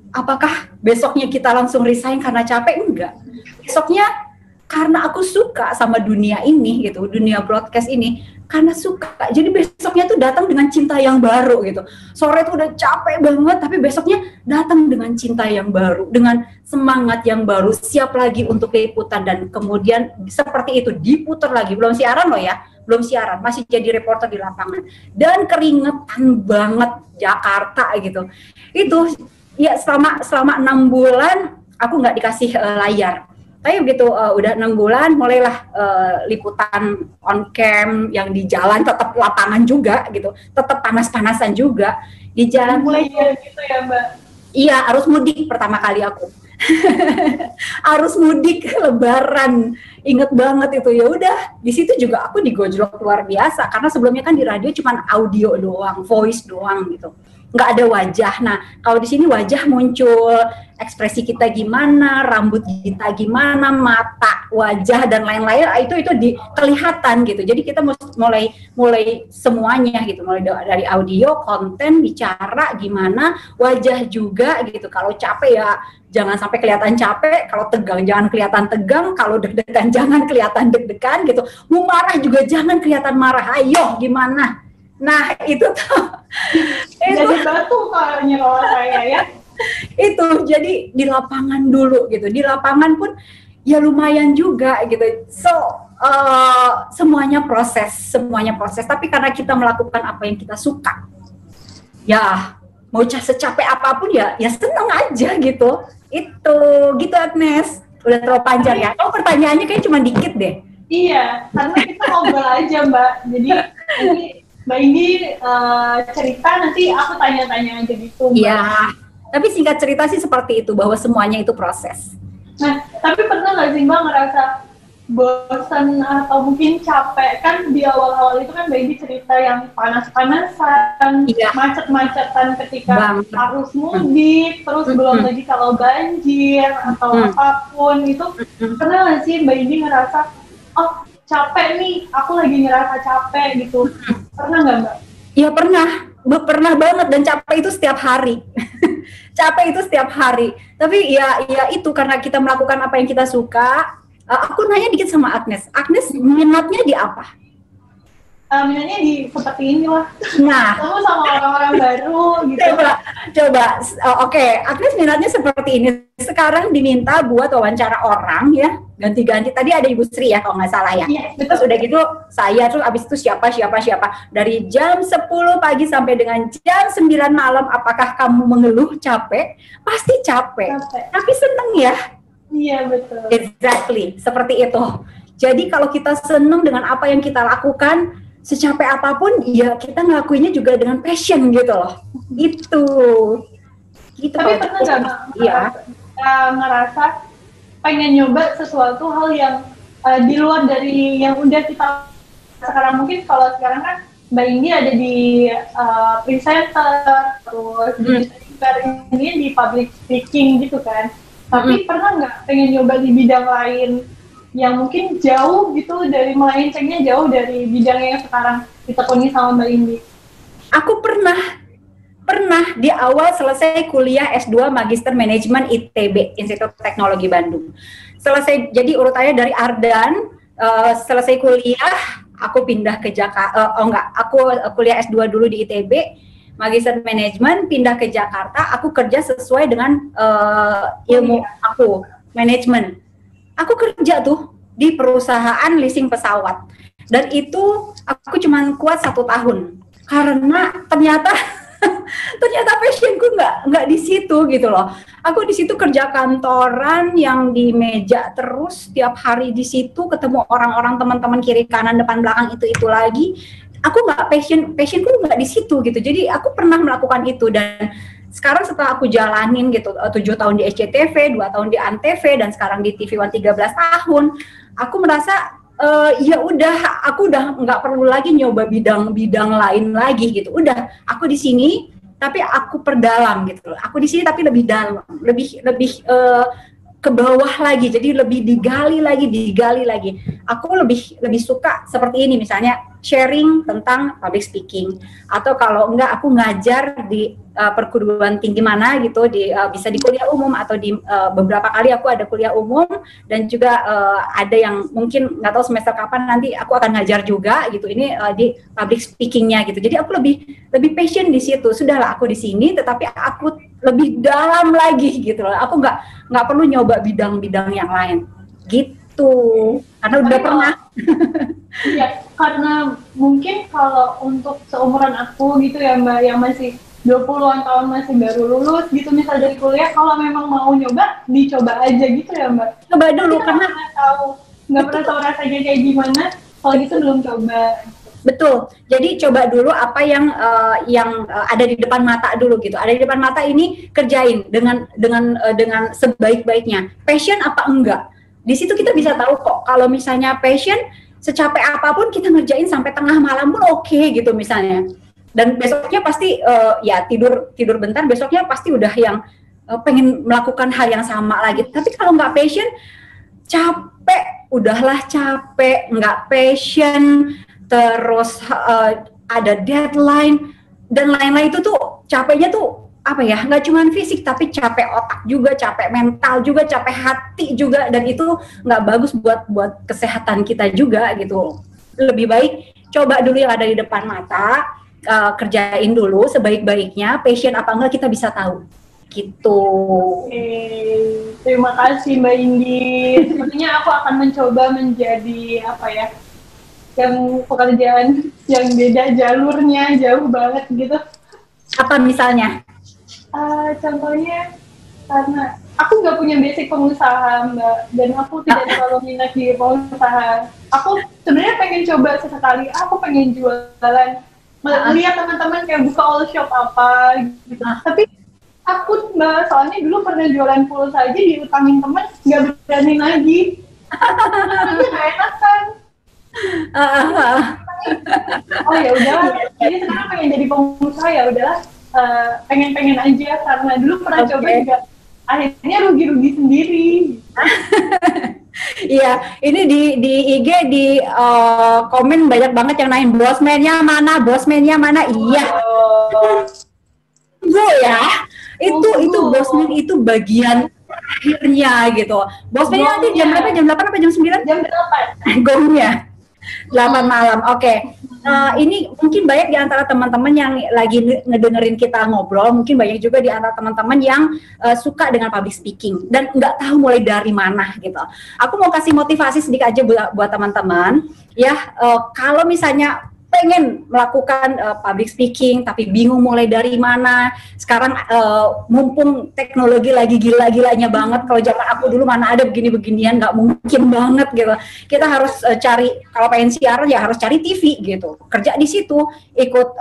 apakah besoknya kita langsung resign karena capek? Enggak. Besoknya karena aku suka sama dunia ini gitu, dunia broadcast ini, karena suka. Jadi besoknya tuh datang dengan cinta yang baru gitu. Sore tuh udah capek banget, tapi besoknya datang dengan cinta yang baru, dengan semangat yang baru, siap lagi untuk liputan, dan kemudian seperti itu diputar lagi. Belum siaran loh ya, belum siaran, masih jadi reporter di lapangan. Dan keringetan banget Jakarta gitu. Itu ya selama 6 bulan aku nggak dikasih layar. Tapi begitu udah 6 bulan, mulailah liputan on cam yang di jalan, tetap lapangan juga gitu, tetap panas-panasan juga di jalan. Mulai gitu ya Mbak? Iya, arus mudik pertama kali aku. Arus mudik Lebaran, inget banget itu. Ya udah, di situ juga aku digojlok luar biasa, karena sebelumnya kan di radio cuma audio doang, voice doang gitu, nggak ada wajah. Nah, kalau di sini wajah muncul, ekspresi kita gimana, rambut kita gimana, mata, wajah dan lain-lain, itu kelihatan gitu. Jadi kita mulai semuanya gitu, mulai dari audio, konten, bicara gimana, wajah juga gitu. Kalau capek ya jangan sampai kelihatan capek, kalau tegang jangan kelihatan tegang, kalau deg-degan jangan kelihatan deg-degan gitu. Mau marah juga jangan kelihatan marah. Ayo gimana? Nah, itu tuh jadi batu kayaknya kalau saya ya. Itu jadi di lapangan dulu gitu. Di lapangan pun ya lumayan juga gitu. So semuanya proses. Tapi karena kita melakukan apa yang kita suka, ya mau secapek apapun ya seneng aja gitu. Itu gitu Agnes. Udah terlalu panjang ya. Oh, pertanyaannya kayaknya cuma dikit deh. Iya, karena kita ngobrol aja Mbak. Jadi Mbak Indi cerita, nanti aku tanya-tanya aja gitu Mbak. Iya. Tapi singkat cerita sih seperti itu, bahwa semuanya itu proses. Nah, tapi pernah nggak sih Mbak ngerasa bosan atau mungkin capek? Kan di awal-awal itu kan Mbak Indi cerita yang panas-panasan, iya, macet-macetan ketika harus mudik, terus belum lagi kalau banjir atau apapun itu. Pernah nggak sih Mbak Indi ngerasa, oh capek nih, aku lagi ngerasa capek gitu. Pernah nggak Mbak? Iya pernah banget, dan capek itu setiap hari. Capek itu setiap hari. Tapi ya itu karena kita melakukan apa yang kita suka. Aku nanya dikit sama Agnes. Agnes minatnya di apa? Minatnya di seperti inilah. Nah, kamu sama orang-orang baru gitu. Coba. Oke, Agnes minatnya seperti ini. Sekarang diminta buat wawancara orang ya, ganti-ganti. Tadi ada Ibu Sri ya kalau nggak salah ya. Iya, terus udah gitu saya, terus abis itu siapa. Dari jam 10 pagi sampai dengan jam 9 malam, apakah kamu mengeluh capek? Pasti capek. Tapi seneng ya. Iya, betul. Exactly, seperti itu. Jadi kalau kita seneng dengan apa yang kita lakukan, secapek apapun, ya kita ngelakuinnya juga dengan passion gitu loh. Gitu. Tapi pernah nggak ngerasa pengen nyoba sesuatu hal yang di luar dari yang udah kita sekarang? Mungkin kalau sekarang kan Mbak Indi ada di presenter, terus ini di public speaking gitu kan. Tapi pernah nggak pengen nyoba di bidang lain yang mungkin jauh gitu dari, melencengnya jauh dari bidang yang sekarang ditekuni sama Mbak Indi? Aku pernah di awal selesai kuliah S2 Magister Manajemen ITB, Institut Teknologi Bandung. Selesai, jadi urutannya dari Ardan, selesai kuliah, aku pindah ke Jakarta, aku kuliah S2 dulu di ITB, Magister Manajemen, pindah ke Jakarta, aku kerja sesuai dengan ilmu aku, manajemen. Aku kerja tuh di perusahaan leasing pesawat, dan itu aku cuman kuat 1 tahun karena ternyata passionku nggak di situ gitu loh. Aku di situ kerja kantoran yang di meja terus tiap hari di situ, ketemu orang-orang, teman-teman kiri kanan depan belakang itu lagi. Aku nggak passionku nggak di situ gitu. Jadi aku pernah melakukan itu, dan sekarang setelah aku jalanin gitu 7 tahun di SCTV, 2 tahun di Antv, dan sekarang di TV One 13 tahun, aku merasa ya udah, aku udah nggak perlu lagi nyoba bidang lain lagi gitu. Udah, aku di sini tapi aku perdalam gitu. Aku di sini tapi lebih dalam, lebih ke bawah lagi, jadi lebih digali lagi. Aku lebih suka seperti ini, misalnya sharing tentang public speaking, atau kalau enggak aku ngajar di perguruan tinggi mana gitu, bisa di kuliah umum, atau di beberapa kali aku ada kuliah umum, dan juga ada yang mungkin nggak tahu semester kapan nanti aku akan ngajar juga gitu, ini di public speakingnya gitu. Jadi aku lebih passion di situ. Sudahlah, aku di sini tetapi aku lebih dalam lagi gitu loh. Aku nggak perlu nyoba bidang-bidang yang lain gitu, karena udah pernah. Iya, karena mungkin kalau untuk seumuran aku gitu ya Mbak, yang masih 20-an tahun, masih baru lulus gitu misal dari kuliah, kalau memang mau nyoba, dicoba aja gitu ya Mbak. Coba dulu, karena nggak pernah tahu rasanya kayak gimana, kalau gitu belum coba. Betul. Jadi coba dulu apa yang ada di depan mata dulu gitu. Ada di depan mata ini kerjain dengan sebaik-baiknya. Passion apa enggak? Di situ kita bisa tahu kok. Kalau misalnya passion, secapek apapun kita ngerjain sampai tengah malam pun oke gitu misalnya. Dan besoknya pasti ya tidur bentar, besoknya pasti udah yang pengen melakukan hal yang sama lagi. Tapi kalau nggak passion, capek, udahlah capek, nggak passion, terus ada deadline dan lain-lain, itu tuh capeknya tuh apa ya, nggak cuma fisik tapi capek otak juga, capek mental juga, capek hati juga, dan itu nggak bagus buat kesehatan kita juga gitu. Lebih baik coba dulu yang ada di depan mata, kerjain dulu sebaik-baiknya. Passion apa enggak kita bisa tahu gitu. Terima kasih Mbak Indi. Sepertinya aku akan mencoba menjadi apa ya, yang pekerjaan yang beda jalurnya, jauh banget gitu. Apa misalnya? Contohnya, karena aku nggak punya basic pengusaha Mbak, dan aku tidak terlalu minat di pengusaha. Aku sebenarnya pengen coba sesekali, aku pengen jualan, melihat teman-teman kayak buka all shop apa gitu. Tapi aku Mbak, soalnya dulu pernah jualan pulsa aja diutangin teman, nggak berani lagi. Tapi nggak enak kan. Oh ya udahlah, jadi sekarang pengen jadi pengusaha, ya udahlah, pengen aja, karena dulu pernah coba juga, akhirnya rugi sendiri. Iya, ini di IG di komen banyak banget yang nanya bosmannya mana? Iya. Tunggu ya. Itu bosman itu bagian akhirnya gitu. Bosmannya nanti jam berapa? Jam 8 apa jam 9? Jam 8. Gongnya 8 malam. Oke. Ini mungkin banyak di antara teman-teman yang lagi ngedengerin kita ngobrol, mungkin banyak juga di antara teman-teman yang suka dengan public speaking dan nggak tahu mulai dari mana gitu. Aku mau kasih motivasi sedikit aja buat teman-teman ya, kalau misalnya pengen melakukan public speaking tapi bingung mulai dari mana. Sekarang mumpung teknologi lagi gila-gilanya banget, kalau zaman aku dulu mana ada begini-beginian, nggak mungkin banget gitu. Kita harus cari, kalau pengen siaran ya harus cari TV gitu, kerja di situ, ikut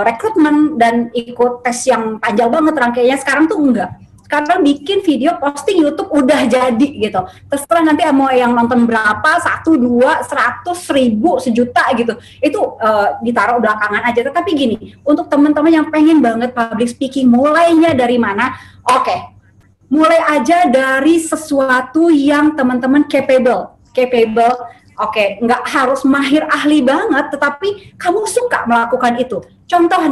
rekrutmen dan ikut tes yang panjang banget rangkaiannya. Sekarang tuh enggak. Sekarang bikin video, posting YouTube udah jadi gitu. Terserah nanti mau yang nonton berapa, 1, 2, 100, 1000, sejuta gitu. Itu ditaruh belakangan aja. Tetapi gini, untuk teman-teman yang pengen banget public speaking, mulainya dari mana? Oke, mulai aja dari sesuatu yang teman-teman capable. Oke, nggak harus mahir ahli banget, tetapi kamu suka melakukan itu. Contoh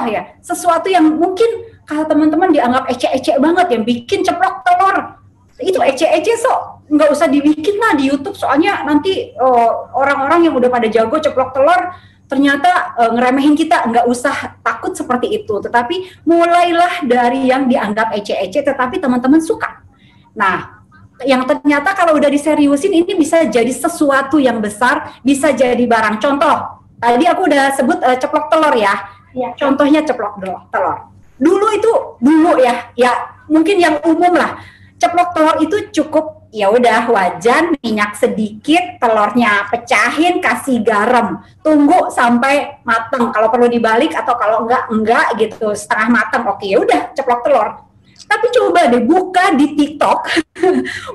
ya, sesuatu yang mungkin kalau teman-teman dianggap ecek-ecek banget, yang bikin ceplok telur, itu ecek-ecek nggak usah dibikin lah di YouTube, soalnya nanti orang-orang yang udah pada jago ceplok telur ternyata ngeremehin kita. Nggak usah takut seperti itu, tetapi mulailah dari yang dianggap ecek-ecek tetapi teman-teman suka. Nah, yang ternyata kalau udah diseriusin ini bisa jadi sesuatu yang besar, bisa jadi barang. Contoh, tadi aku udah sebut ceplok telur ya. Contohnya ceplok telur. Dulu ya mungkin yang umum lah, ceplok telur itu cukup ya udah wajan, minyak sedikit, telurnya pecahin, kasih garam, tunggu sampai matang, kalau perlu dibalik atau kalau enggak gitu setengah matang, oke ya udah ceplok telur. Tapi coba deh buka di TikTok,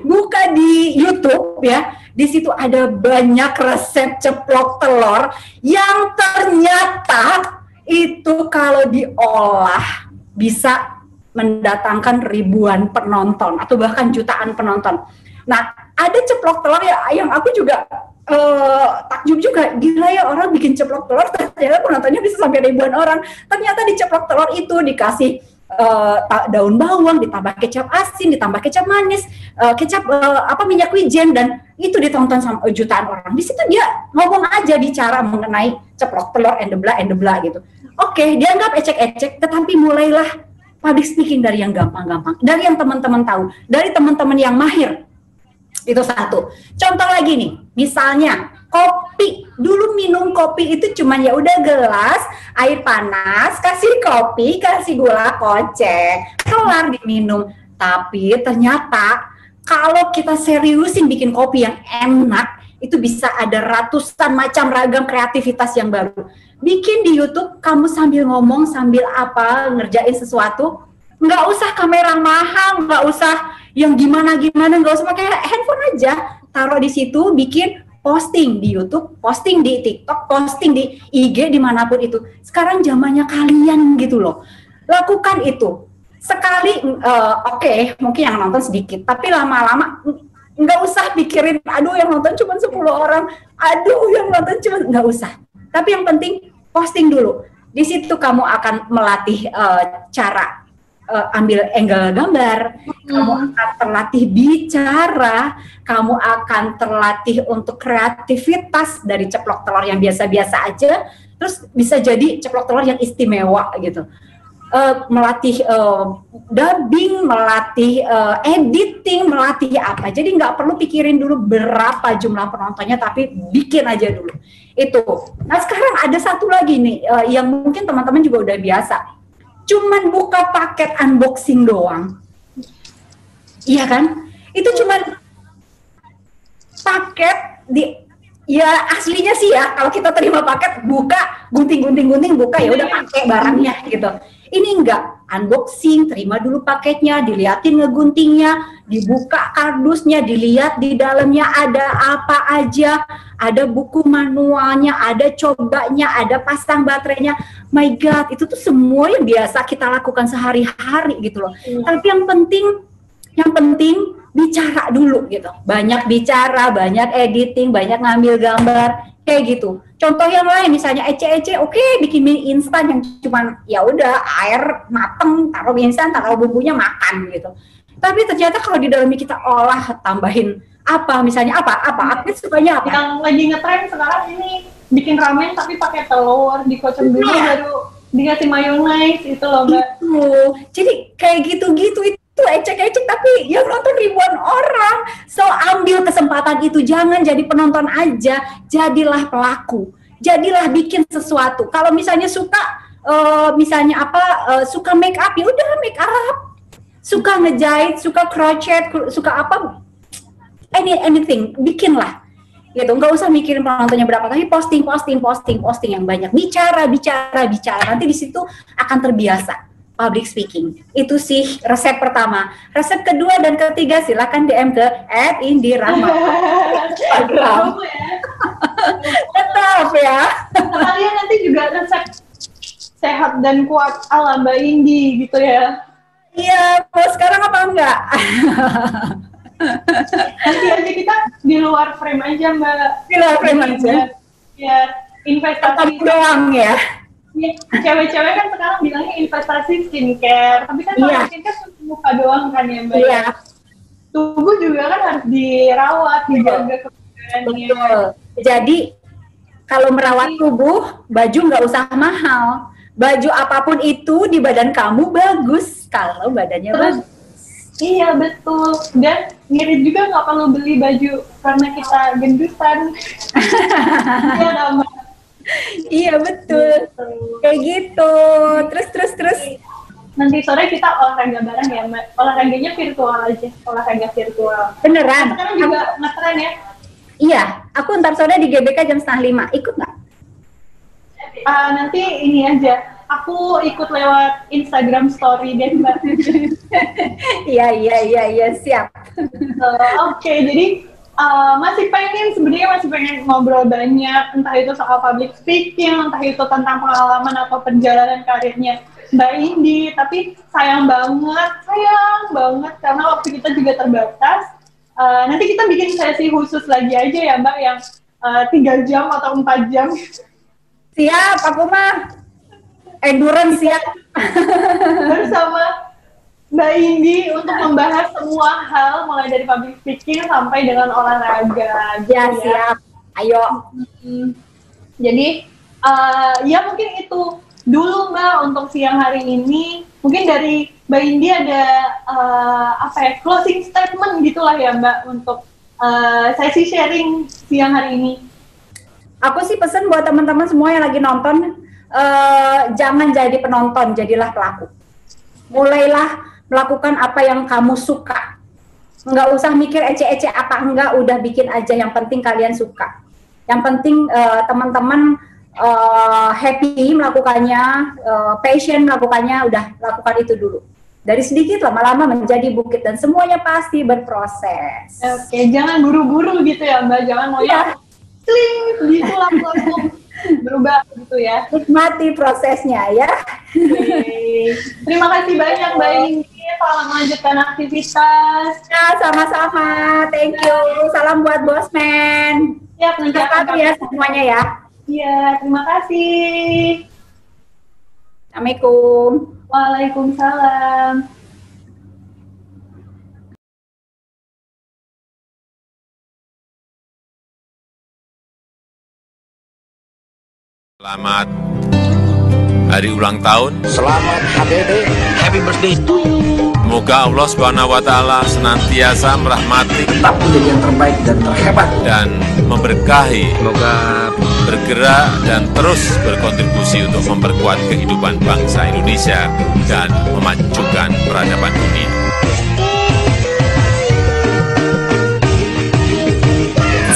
buka di YouTube ya, di situ ada banyak resep ceplok telur yang ternyata itu kalau diolah bisa mendatangkan ribuan penonton atau bahkan jutaan penonton. Nah, ada ceplok telur ya yang aku juga takjub juga, gila ya orang bikin ceplok telur ternyata penontonnya bisa sampai ribuan orang. Ternyata di ceplok telur itu dikasih daun bawang, ditambah kecap asin, ditambah kecap manis, kecap minyak wijen, dan itu ditonton sama jutaan orang. Di situ dia ngomong aja bicara mengenai ceplok telur and the blah gitu. Oke, dianggap ecek-ecek, tetapi mulailah public speaking dari yang gampang-gampang, dari yang teman-teman tahu, dari teman-teman yang mahir. Itu satu. Contoh lagi nih, misalnya kopi. Dulu minum kopi itu cuma ya udah gelas air panas, kasih kopi, kasih gula kocek, kelar diminum. Tapi ternyata kalau kita seriusin bikin kopi yang enak, itu bisa ada ratusan macam ragam kreativitas yang baru. Bikin di YouTube, kamu sambil ngomong, sambil ngerjain sesuatu, nggak usah kamera mahal, nggak usah yang gimana-gimana, nggak usah pakai handphone aja, taruh di situ, bikin, posting di YouTube, posting di TikTok, posting di IG, dimanapun itu. Sekarang zamannya kalian gitu loh. Lakukan itu. Sekali, oke, mungkin yang nonton sedikit, tapi lama-lama nggak usah pikirin, aduh yang nonton cuma 10 orang, aduh yang nonton cuma, nggak usah. Tapi yang penting posting dulu. Di situ kamu akan melatih cara ambil angle gambar, kamu akan terlatih bicara, kamu akan terlatih untuk kreativitas dari ceplok telur yang biasa-biasa aja, terus bisa jadi ceplok telur yang istimewa gitu. Melatih dubbing, melatih editing, melatih apa. Jadi nggak perlu pikirin dulu berapa jumlah penontonnya, tapi bikin aja dulu. Itu. Nah sekarang ada satu lagi nih, yang mungkin teman-teman juga udah biasa. Cuman buka paket unboxing doang. Iya kan? Itu cuman paket ya aslinya sih ya, kalau kita terima paket, buka, gunting, buka, ya udah pakai barangnya gitu. Ini enggak, unboxing, terima dulu paketnya, diliatin ngeguntingnya, dibuka kardusnya, dilihat di dalamnya ada apa aja, ada buku manualnya, ada cobanya, ada pasang baterainya. My God, itu tuh semua yang biasa kita lakukan sehari-hari gitu loh. Tapi yang penting bicara dulu gitu. Banyak bicara, banyak editing, banyak ngambil gambar, kayak gitu. Contoh yang lain misalnya ece-ece, oke, bikin mie instan yang cuman ya udah air mateng, taruh mie instan, taruh bumbunya makan gitu. Tapi ternyata kalau di dalamnya kita olah, tambahin apa misalnya apa aku sukanya apa? Yang lagi ngetren sekarang ini bikin ramen tapi pakai telur, dikocok dulu baru dikasih mayonaise itu loh Mbak. Itu. Jadi kayak gitu-gitu itu ecek-ecek tapi yang nonton ribuan orang. So ambil kesempatan itu, jangan jadi penonton aja, jadilah pelaku. Jadilah bikin sesuatu. Kalau misalnya suka suka make up, ya udah make up. Suka ngejahit, suka crochet, suka apa, anything, bikinlah. Gitu, nggak usah mikirin penontonnya berapa, tapi posting yang banyak, bicara. Nanti di situ akan terbiasa public speaking. Itu sih resep pertama. Resep kedua dan ketiga silakan DM ke @indirahma. Instagram. Tetap ya. Kalian nanti juga resep sehat dan kuat ala Mbak Indi gitu ya. Iya, kalau sekarang apa enggak? Nanti aja kita di luar frame aja Mbak. Di luar frame aja. Ya, investasi doang ya. Ya, cewek-cewek kan sekarang bilangnya investasi skincare, tapi kan kalau skincare muka doang kan ya Mbak. Iya. Tubuh juga kan harus dirawat, dijaga kebersihannya. Betul. Jadi kalau merawat tubuh, baju nggak usah mahal. Baju apapun itu di badan kamu bagus kalau badannya bagus. Iya betul, dan ngirit juga nggak perlu beli baju karena kita gendutan. Iya nama. Iya betul, kayak gitu. Terus. Nanti sore kita olahraga bareng ya Mbak. Olahraganya virtual aja, olahraga virtual. Beneran? Sekarang juga ngetren ya? Iya, aku ntar sore di GBK jam 4:30, ikut nggak? Nanti ini aja, aku ikut lewat Instagram story deh Mbak. Iya, siap. Oke, jadi masih pengen ngobrol banyak, entah itu soal public speaking, entah itu tentang pengalaman atau perjalanan karirnya Mbak Indi, tapi sayang banget karena waktu kita juga terbatas. Nanti kita bikin sesi khusus lagi aja ya Mbak, yang 3 jam atau 4 jam. Siap, aku mah endurance siap. Bersama Mbak Indi untuk membahas semua hal mulai dari public speaking sampai dengan olahraga. Ya, siap. Ayo. Jadi ya mungkin itu dulu Mbak untuk siang hari ini. Mungkin dari Mbak Indi ada closing statement gitulah ya Mbak untuk sesi sharing siang hari ini. Aku sih pesen buat teman-teman semua yang lagi nonton, jangan jadi penonton, jadilah pelaku. Mulailah melakukan apa yang kamu suka. Nggak usah mikir ece-ece apa enggak, udah bikin aja, yang penting kalian suka. Yang penting teman-teman happy melakukannya, passion melakukannya, udah lakukan itu dulu. Dari sedikit lama-lama menjadi bukit dan semuanya pasti berproses. Oke, jangan buru-buru gitu ya Mbak, jangan mau gitu langsung berubah gitu ya. Nikmati prosesnya ya. Oke. Terima kasih banyak Mbak Indi. Selamat melanjutkan aktivitas. Ya, sama-sama. Thank you. Salam buat Bosman. Siap, nanti ya semuanya ya. Iya, terima kasih. Assalamualaikum. Waalaikumsalam. Selamat hari ulang tahun. Selamat HBD. Happy birthday to you. Semoga Allah SWT senantiasa merahmati, Tetap menjadi yang terbaik dan terhebat. dan memberkahi, Semoga bergerak dan terus berkontribusi untuk memperkuat kehidupan bangsa Indonesia dan memajukan peradaban dunia.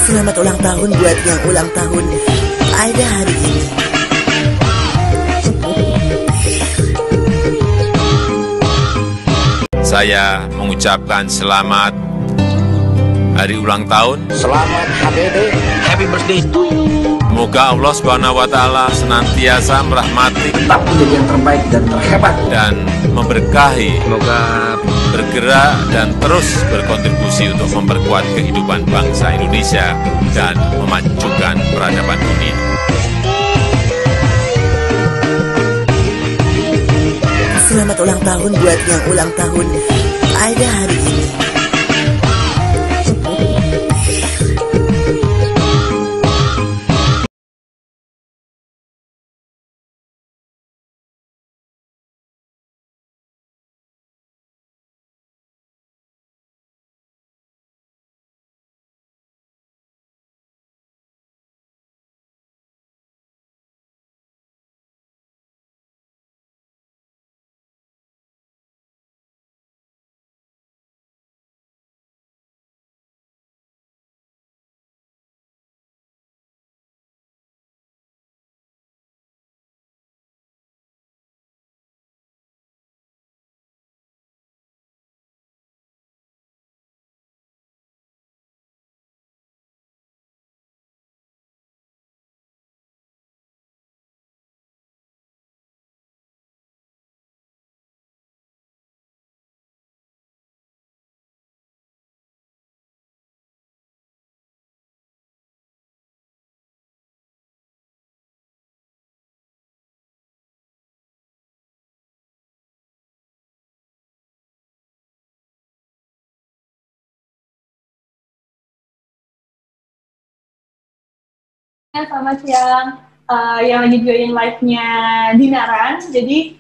Selamat ulang tahun buat yang ulang tahun pada hari ini. Saya mengucapkan selamat hari ulang tahun. selamat HBD. Happy birthday to you. Semoga Allah Subhanahu wa Ta'ala senantiasa merahmati, Tetap menjadi yang terbaik dan terhebat. dan memberkahi, Semoga bergerak dan terus berkontribusi untuk memperkuat kehidupan bangsa Indonesia dan memajukan peradaban dunia. Selamat ulang tahun buat yang ulang tahun pada hari ini. Selamat siang, yang lagi join live-nya Dinaran. Jadi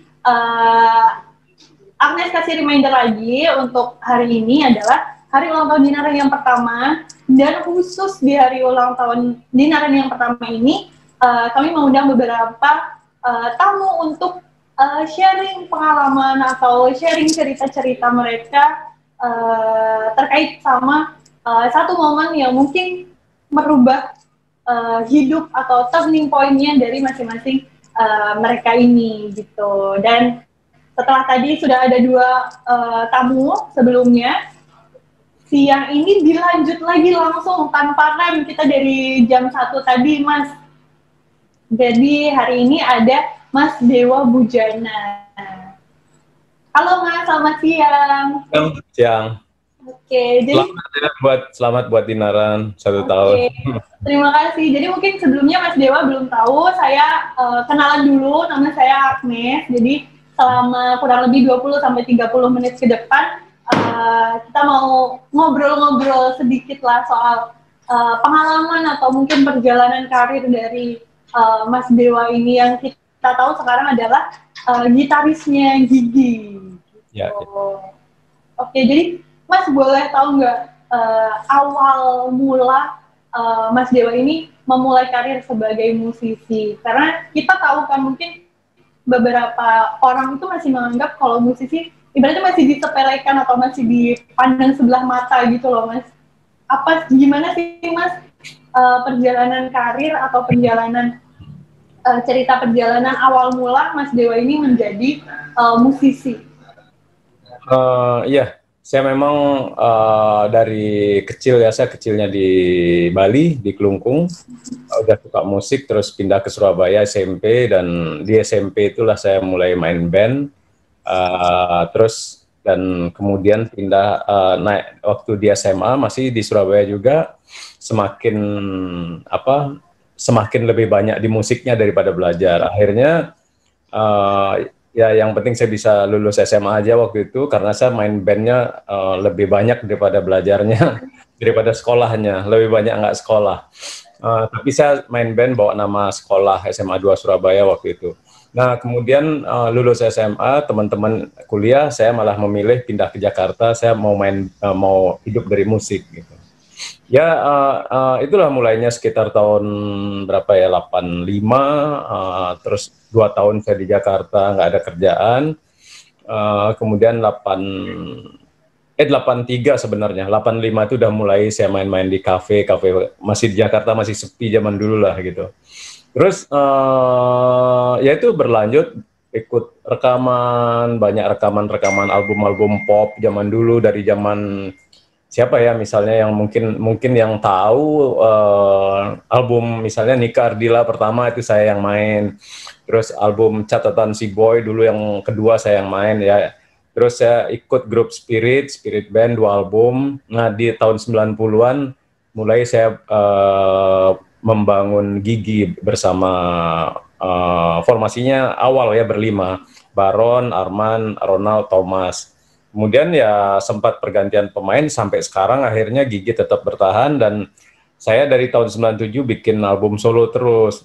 Agnes kasih reminder lagi untuk hari ini adalah hari ulang tahun Dinaran yang pertama, dan khusus di hari ulang tahun Dinaran yang pertama ini kami mengundang beberapa tamu untuk sharing pengalaman atau sharing cerita-cerita mereka terkait sama satu momen yang mungkin merubah hidup atau turning point-nya dari masing-masing mereka ini gitu. Dan setelah tadi sudah ada dua tamu sebelumnya, siang ini dilanjut lagi langsung tanpa rem kita dari jam 1 tadi, Mas. Jadi hari ini ada Mas Dewa Bujana. Halo Mas, selamat siang. Siang. Oke, jadi Selamat buat Dinaran 1 tahun. Terima kasih. Jadi mungkin sebelumnya Mas Dewa belum tahu, saya kenalan dulu, nama saya Agnes. Jadi selama kurang lebih 20-30 menit ke depan, kita mau ngobrol-ngobrol sedikit lah soal pengalaman atau mungkin perjalanan karir dari Mas Dewa ini, yang kita tahu sekarang adalah gitarisnya Gigi. Ya. Oke, jadi Mas boleh tahu nggak awal mula Mas Dewa ini memulai karir sebagai musisi? Karena kita tahu kan mungkin beberapa orang itu masih menganggap kalau musisi ibaratnya masih disepelekan atau masih dipandang sebelah mata gitu loh, Mas. Gimana sih Mas perjalanan karir atau cerita perjalanan awal mula Mas Dewa ini menjadi musisi? Iya, saya memang dari kecil ya, saya kecilnya di Bali, di Kelungkung, udah suka musik, terus pindah ke Surabaya SMP, dan di SMP itulah saya mulai main band, terus dan kemudian pindah naik waktu di SMA masih di Surabaya juga, semakin lebih banyak di musiknya daripada belajar. Akhirnya ya yang penting saya bisa lulus SMA aja waktu itu, karena saya main bandnya lebih banyak daripada belajarnya, daripada sekolahnya, lebih banyak nggak sekolah. Tapi saya main band bawa nama sekolah SMA 2 Surabaya waktu itu. Nah kemudian lulus SMA, teman-teman kuliah, saya malah memilih pindah ke Jakarta, saya mau hidup dari musik gitu. Ya itulah mulainya sekitar tahun berapa ya, 85, terus 2 tahun saya di Jakarta nggak ada kerjaan, kemudian 83 sebenarnya, 85 itu udah mulai saya main-main di kafe, masih di Jakarta, masih sepi zaman dulu lah gitu. Terus ya itu berlanjut, ikut rekaman, banyak rekaman album-album pop zaman dulu, dari zaman siapa ya misalnya yang mungkin yang tahu album misalnya Nika Ardila pertama itu saya yang main, terus album Catatan Si Boy dulu yang kedua saya yang main ya, terus saya ikut grup Spirit Band 2 album. Nah di tahun 90-an mulai saya membangun Gigi bersama formasinya awal ya berlima, Baron, Arman, Ronald, Thomas. Kemudian ya sempat pergantian pemain sampai sekarang akhirnya Gigi tetap bertahan dan saya dari tahun 97 bikin album solo terus.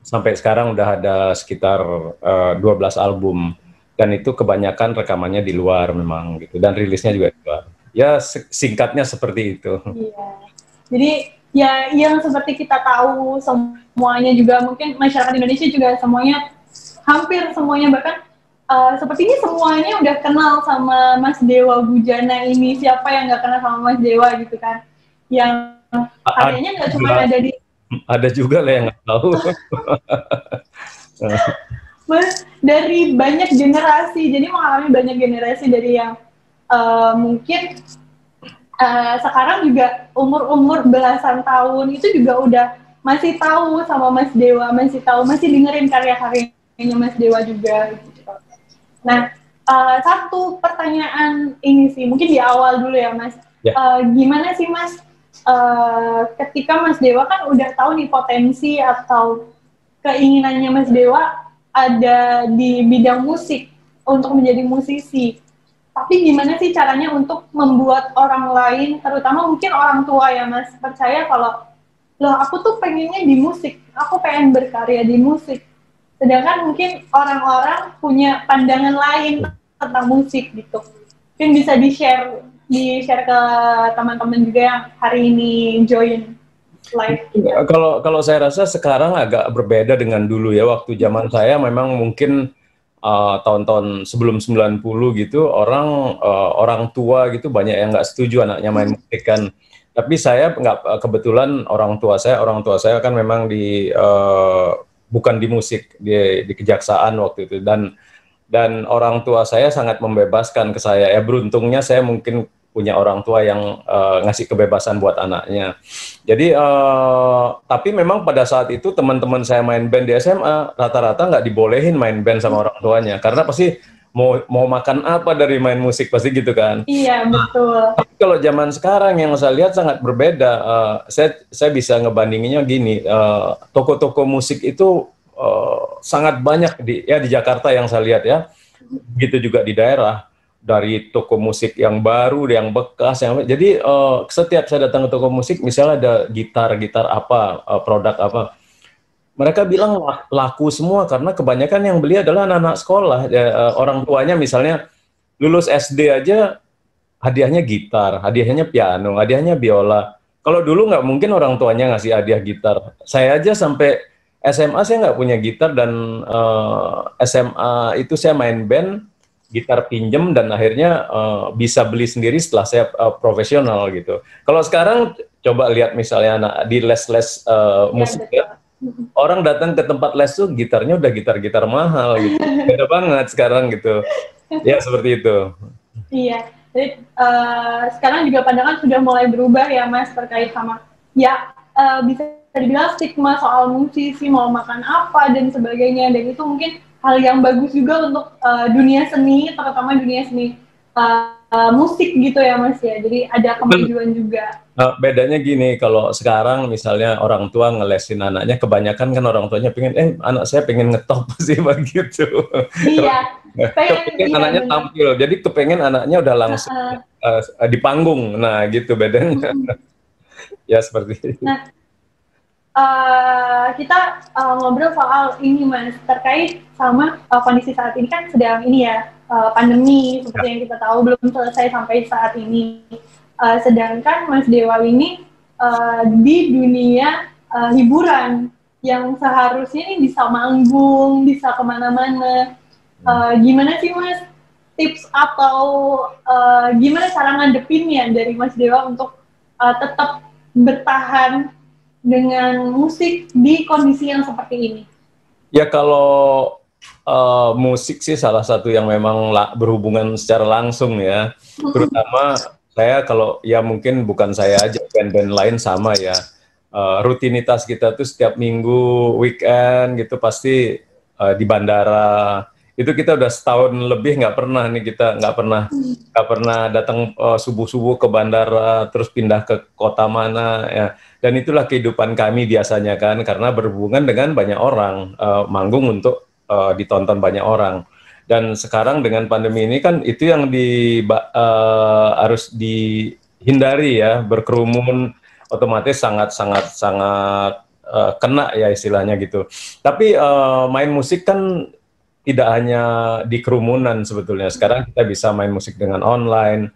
Sampai sekarang udah ada sekitar 12 album dan itu kebanyakan rekamannya di luar memang gitu dan rilisnya juga di luar. Ya singkatnya seperti itu. Iya. Jadi ya yang seperti kita tahu semuanya juga mungkin masyarakat Indonesia juga semuanya hampir semuanya bahkan sepertinya semuanya udah kenal sama Mas Dewa Bujana ini. Siapa yang nggak kenal sama Mas Dewa gitu kan? Yang karyanya nggak cuma ada di... Ada juga lah yang nggak tahu. Mas, dari banyak generasi, jadi mengalami banyak generasi dari yang mungkin sekarang juga umur-umur belasan tahun itu juga udah masih tahu sama Mas Dewa, masih dengerin karya-karyanya Mas Dewa juga gitu. Nah, satu pertanyaan ini sih, mungkin di awal dulu ya Mas. Ya. Gimana sih Mas, ketika Mas Dewa kan udah tahu nih potensi atau keinginannya Mas Dewa ada di bidang musik, untuk menjadi musisi. Tapi gimana sih caranya untuk membuat orang lain, terutama mungkin orang tua ya Mas, percaya kalau, loh aku tuh pengennya di musik, aku pengen berkarya di musik. Sedangkan mungkin orang-orang punya pandangan lain tentang musik gitu. Mungkin bisa di-share ke teman-teman juga yang hari ini join live. Kalau saya rasa sekarang agak berbeda dengan dulu ya. Waktu zaman saya memang mungkin tahun-tahun sebelum 90 gitu orang tua gitu banyak yang nggak setuju anaknya main musik kan. Tapi saya nggak, kebetulan orang tua saya kan memang bukan di musik, di kejaksaan waktu itu dan orang tua saya sangat membebaskan ke saya. Ya beruntungnya saya mungkin punya orang tua yang ngasih kebebasan buat anaknya. Jadi tapi memang pada saat itu teman-teman saya main band di SMA rata-rata nggak dibolehin main band sama orang tuanya karena pasti mau makan apa dari main musik pasti gitu kan. Iya betul. Tapi kalau zaman sekarang yang saya lihat sangat berbeda. Saya bisa ngebandinginnya gini, toko-toko musik itu sangat banyak di Jakarta yang saya lihat ya. Begitu juga di daerah, dari toko musik yang baru, yang bekas, jadi setiap saya datang ke toko musik, misalnya ada gitar apa, produk apa, mereka bilang laku semua karena kebanyakan yang beli adalah anak-anak sekolah. Orang tuanya misalnya lulus SD aja hadiahnya gitar, hadiahnya piano, hadiahnya biola. Kalau dulu nggak mungkin orang tuanya ngasih hadiah gitar. Saya aja sampai SMA saya nggak punya gitar dan SMA itu saya main band, gitar pinjem dan akhirnya bisa beli sendiri setelah saya profesional gitu. Kalau sekarang coba lihat misalnya anak di les-les musik ya, orang datang ke tempat les tuh gitarnya udah gitar-gitar mahal gitu. Beda banget sekarang gitu. Ya seperti itu. Iya. Jadi sekarang juga pandangan sudah mulai berubah ya Mas terkait sama ya bisa dibilang stigma soal musisi mau makan apa dan sebagainya, dan itu mungkin hal yang bagus juga untuk dunia seni, terutama dunia seni musik gitu ya Mas ya. Jadi ada kemajuan juga. Bedanya gini, kalau sekarang misalnya orang tua ngelesin anaknya, kebanyakan kan orang tuanya pengen, anak saya pengen ngetop sih begitu. Iya. Kepengen anaknya tampil, jadi kepengen anaknya udah langsung di panggung. Nah gitu bedanya. Ya seperti itu. Nah, kita ngobrol soal ini Mas, terkait sama kondisi saat ini kan sedang ini ya, pandemi seperti yang kita tahu belum selesai sampai saat ini. Sedangkan Mas Dewa ini di dunia hiburan yang seharusnya ini bisa manggung, bisa kemana-mana. Gimana sih Mas tips atau gimana cara ngadepinnya dari Mas Dewa untuk tetap bertahan dengan musik di kondisi yang seperti ini? Ya kalau musik sih salah satu yang memang berhubungan secara langsung ya, terutama saya kalau ya mungkin bukan saya aja, band-band lain sama ya. Rutinitas kita tuh setiap minggu weekend gitu pasti di bandara. Itu kita udah setahun lebih nggak pernah nih, kita nggak pernah datang subuh-subuh ke bandara terus pindah ke kota mana ya. Dan itulah kehidupan kami biasanya kan, karena berhubungan dengan banyak orang, manggung untuk ditonton banyak orang. Dan sekarang dengan pandemi ini kan itu yang harus dihindari ya, berkerumun otomatis sangat kena ya istilahnya gitu. Tapi main musik kan tidak hanya di kerumunan sebetulnya. Sekarang kita bisa main musik dengan online.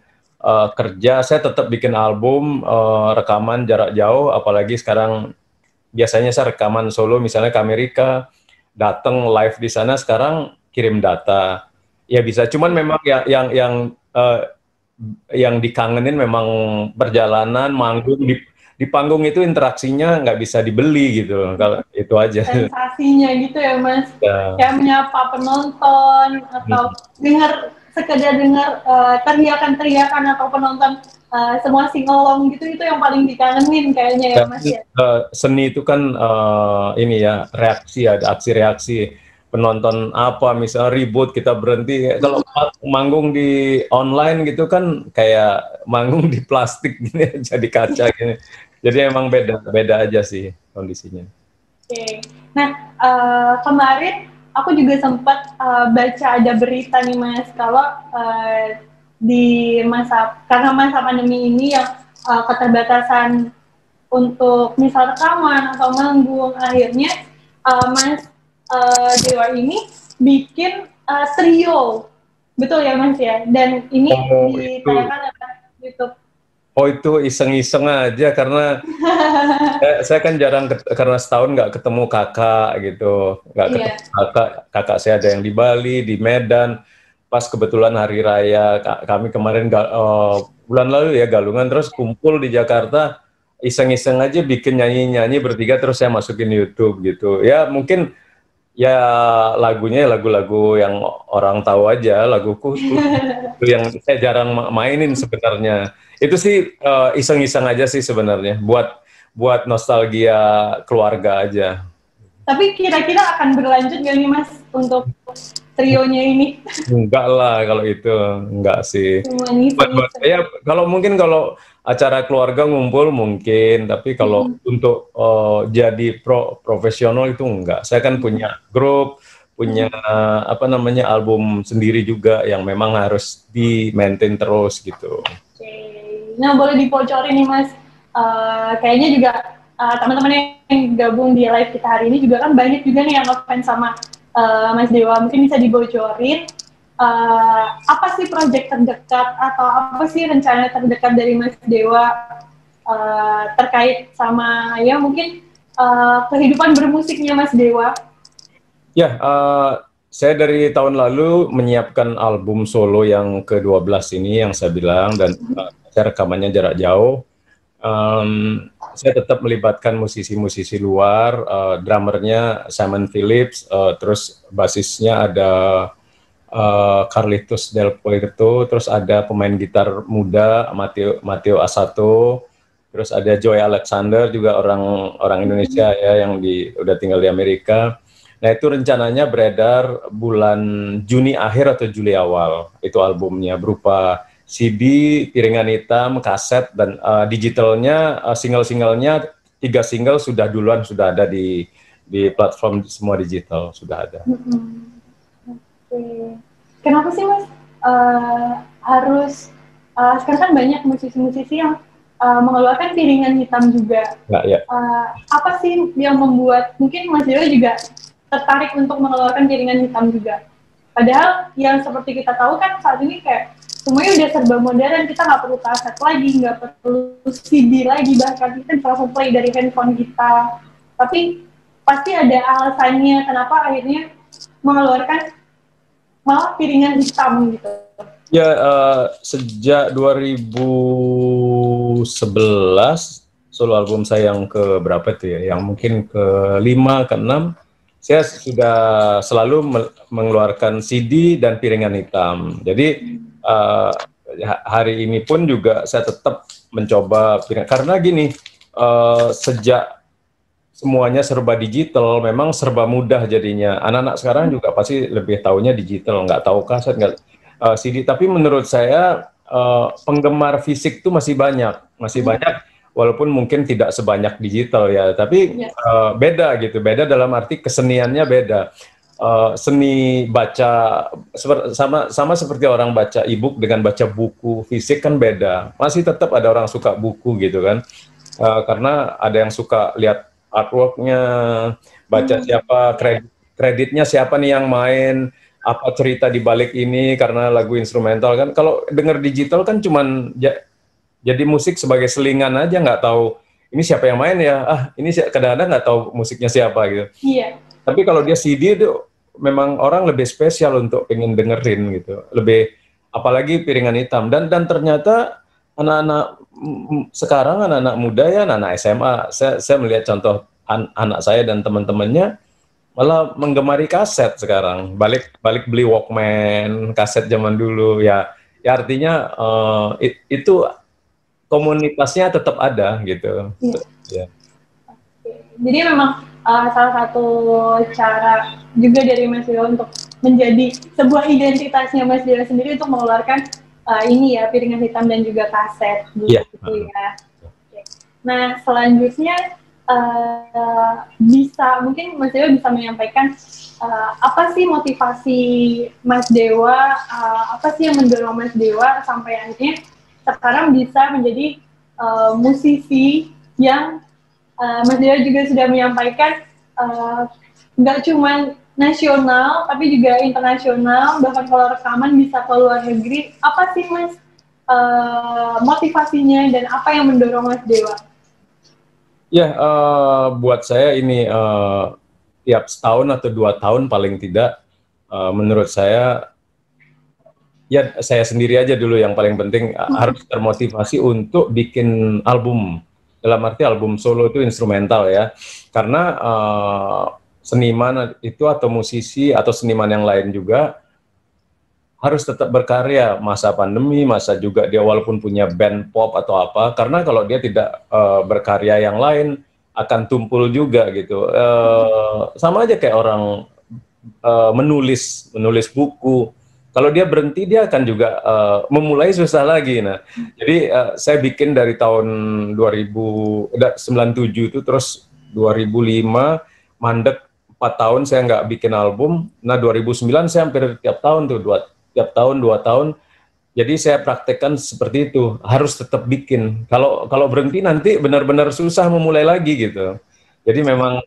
Kerja saya tetap bikin album, rekaman jarak jauh, apalagi sekarang biasanya saya rekaman solo misalnya ke Amerika, datang live di sana, sekarang kirim data. Ya bisa, cuman memang yang dikangenin memang perjalanan manggung di panggung itu, interaksinya nggak bisa dibeli gitu, kalau itu aja. Sensasinya gitu ya Mas, kayak menyapa penonton atau sekedar dengar teriakan-teriakan atau penonton semua sing-along gitu, itu yang paling dikangenin kayaknya ya Mas ya. Seni itu kan ini ya, reaksi, ada aksi reaksi. Penonton apa misalnya ribut kita berhenti, kalau manggung di online gitu kan kayak manggung di plastik gini aja, di kaca gini. Jadi emang beda aja sih kondisinya. Oke. Nah, kemarin aku juga sempat baca ada berita nih Mas, kalau karena masa pandemi ini yang keterbatasan untuk misal rekaman atau manggung, akhirnya Mas Dewa ini bikin trio, betul ya Mas ya? Dan ini ditayangkan di YouTube. Oh itu iseng-iseng aja, karena saya kan jarang, karena setahun nggak ketemu kakak gitu, ketemu kakak saya ada yang di Bali, di Medan, pas kebetulan hari raya kami kemarin bulan lalu ya Galungan, terus kumpul di Jakarta, iseng-iseng aja bikin nyanyi-nyanyi bertiga, terus saya masukin YouTube gitu. Ya mungkin ya lagunya lagu-lagu yang orang tahu aja, laguku itu yang saya jarang mainin sebenarnya. Itu sih iseng-iseng aja sih sebenarnya, buat nostalgia keluarga aja. Tapi kira-kira akan berlanjut gak nih Mas untuk trionya ini? Enggak lah kalau itu, enggak sih. Ya kalau acara keluarga ngumpul mungkin, tapi kalau untuk jadi profesional itu enggak. Saya kan punya grup, punya album sendiri juga yang memang harus di-maintain terus gitu. Nah, boleh dibocorin nih Mas, kayaknya juga teman-teman yang gabung di live kita hari ini juga kan banyak juga nih yang ngefans sama Mas Dewa. Mungkin bisa dibocorin apa sih proyek terdekat atau apa sih rencana terdekat dari Mas Dewa terkait sama ya mungkin kehidupan bermusiknya Mas Dewa? Ya, saya dari tahun lalu menyiapkan album solo yang ke-12 ini yang saya bilang, dan saya rekamannya jarak jauh. Saya tetap melibatkan musisi-musisi luar, drummernya Simon Phillips, terus basisnya ada Carlitos Del Puerto, terus ada pemain gitar muda Matteo Asato, terus ada Joy Alexander juga orang Indonesia ya yang udah tinggal di Amerika. Nah itu rencananya beredar bulan Juni akhir atau Juli awal, itu albumnya berupa CD, piringan hitam, kaset, dan digitalnya, single-singlenya 3 single sudah ada di platform semua digital, sudah ada. Oke. Kenapa sih Mas harus sekarang kan banyak musisi-musisi yang mengeluarkan piringan hitam juga. Ya. Apa sih yang membuat mungkin Mas Dewa juga tertarik untuk mengeluarkan piringan hitam juga? Padahal yang seperti kita tahu kan saat ini kayak semuanya udah serba modern, kita nggak perlu kaset lagi, nggak perlu CD lagi, bahkan kita bisa langsung play dari handphone kita. Tapi pasti ada alasannya kenapa akhirnya mengeluarkan malah piringan hitam gitu. Ya, sejak 2011, solo album saya yang ke berapa itu ya, yang mungkin ke-5, ke-6, saya sudah selalu mengeluarkan CD dan piringan hitam. Jadi hari ini pun juga saya tetap mencoba, karena gini, sejak semuanya serba digital, memang serba mudah jadinya. Anak-anak sekarang juga pasti lebih taunya digital, nggak tahu kaset, nggak CD. Tapi menurut saya penggemar fisik itu masih banyak, walaupun mungkin tidak sebanyak digital ya. Tapi beda gitu, beda dalam arti keseniannya beda. Seni baca sama seperti orang baca e-book dengan baca buku fisik kan beda. Masih tetap ada orang suka buku gitu kan, karena ada yang suka lihat artworknya, baca siapa kreditnya, siapa nih yang main, apa cerita di balik ini, karena lagu instrumental kan. Kalau denger digital kan cuman jadi musik sebagai selingan aja, nggak tahu ini siapa yang main ya, ini kadang-kadang nggak tahu musiknya siapa gitu. Iya. Tapi kalau dia CD itu memang orang lebih spesial untuk pengen dengerin gitu, lebih, apalagi Piringan Hitam. Dan ternyata anak-anak sekarang, anak-anak muda ya, anak-anak SMA, saya melihat contoh anak saya dan teman-temannya malah menggemari kaset sekarang, balik beli Walkman, kaset zaman dulu ya artinya itu komunitasnya tetap ada gitu. Ya. Jadi memang salah satu cara juga dari Mas Dewa untuk menjadi sebuah identitasnya Mas Dewa sendiri untuk mengeluarkan ini ya, Piringan Hitam dan juga kaset gitu ya. Nah, selanjutnya mungkin Mas Dewa bisa menyampaikan apa sih motivasi Mas Dewa, apa sih yang mendorong Mas Dewa sampai akhirnya sekarang bisa menjadi musisi yang Mas Dewa juga sudah menyampaikan nggak cuma nasional, tapi juga internasional, bahkan kalau rekaman bisa ke luar negeri. Apa sih Mas motivasinya dan apa yang mendorong Mas Dewa? Ya, buat saya ini tiap setahun atau 2 tahun paling tidak, menurut saya, ya saya sendiri aja dulu yang paling penting harus termotivasi untuk bikin album. Dalam arti album solo itu instrumental ya, karena seniman itu atau musisi atau seniman yang lain juga harus tetap berkarya masa pandemi, masa juga dia walaupun punya band pop atau apa, karena kalau dia tidak berkarya yang lain akan tumpul juga gitu. Sama aja kayak orang menulis buku. Kalau dia berhenti, dia akan juga memulai susah lagi. Nah, jadi saya bikin dari tahun 1997 itu, terus 2005 mandek 4 tahun saya nggak bikin album. Nah, 2009 saya hampir tiap tahun tuh, tiap tahun 2 tahun. Jadi saya praktekkan seperti itu, harus tetap bikin. Kalau berhenti nanti benar-benar susah memulai lagi gitu. Jadi memang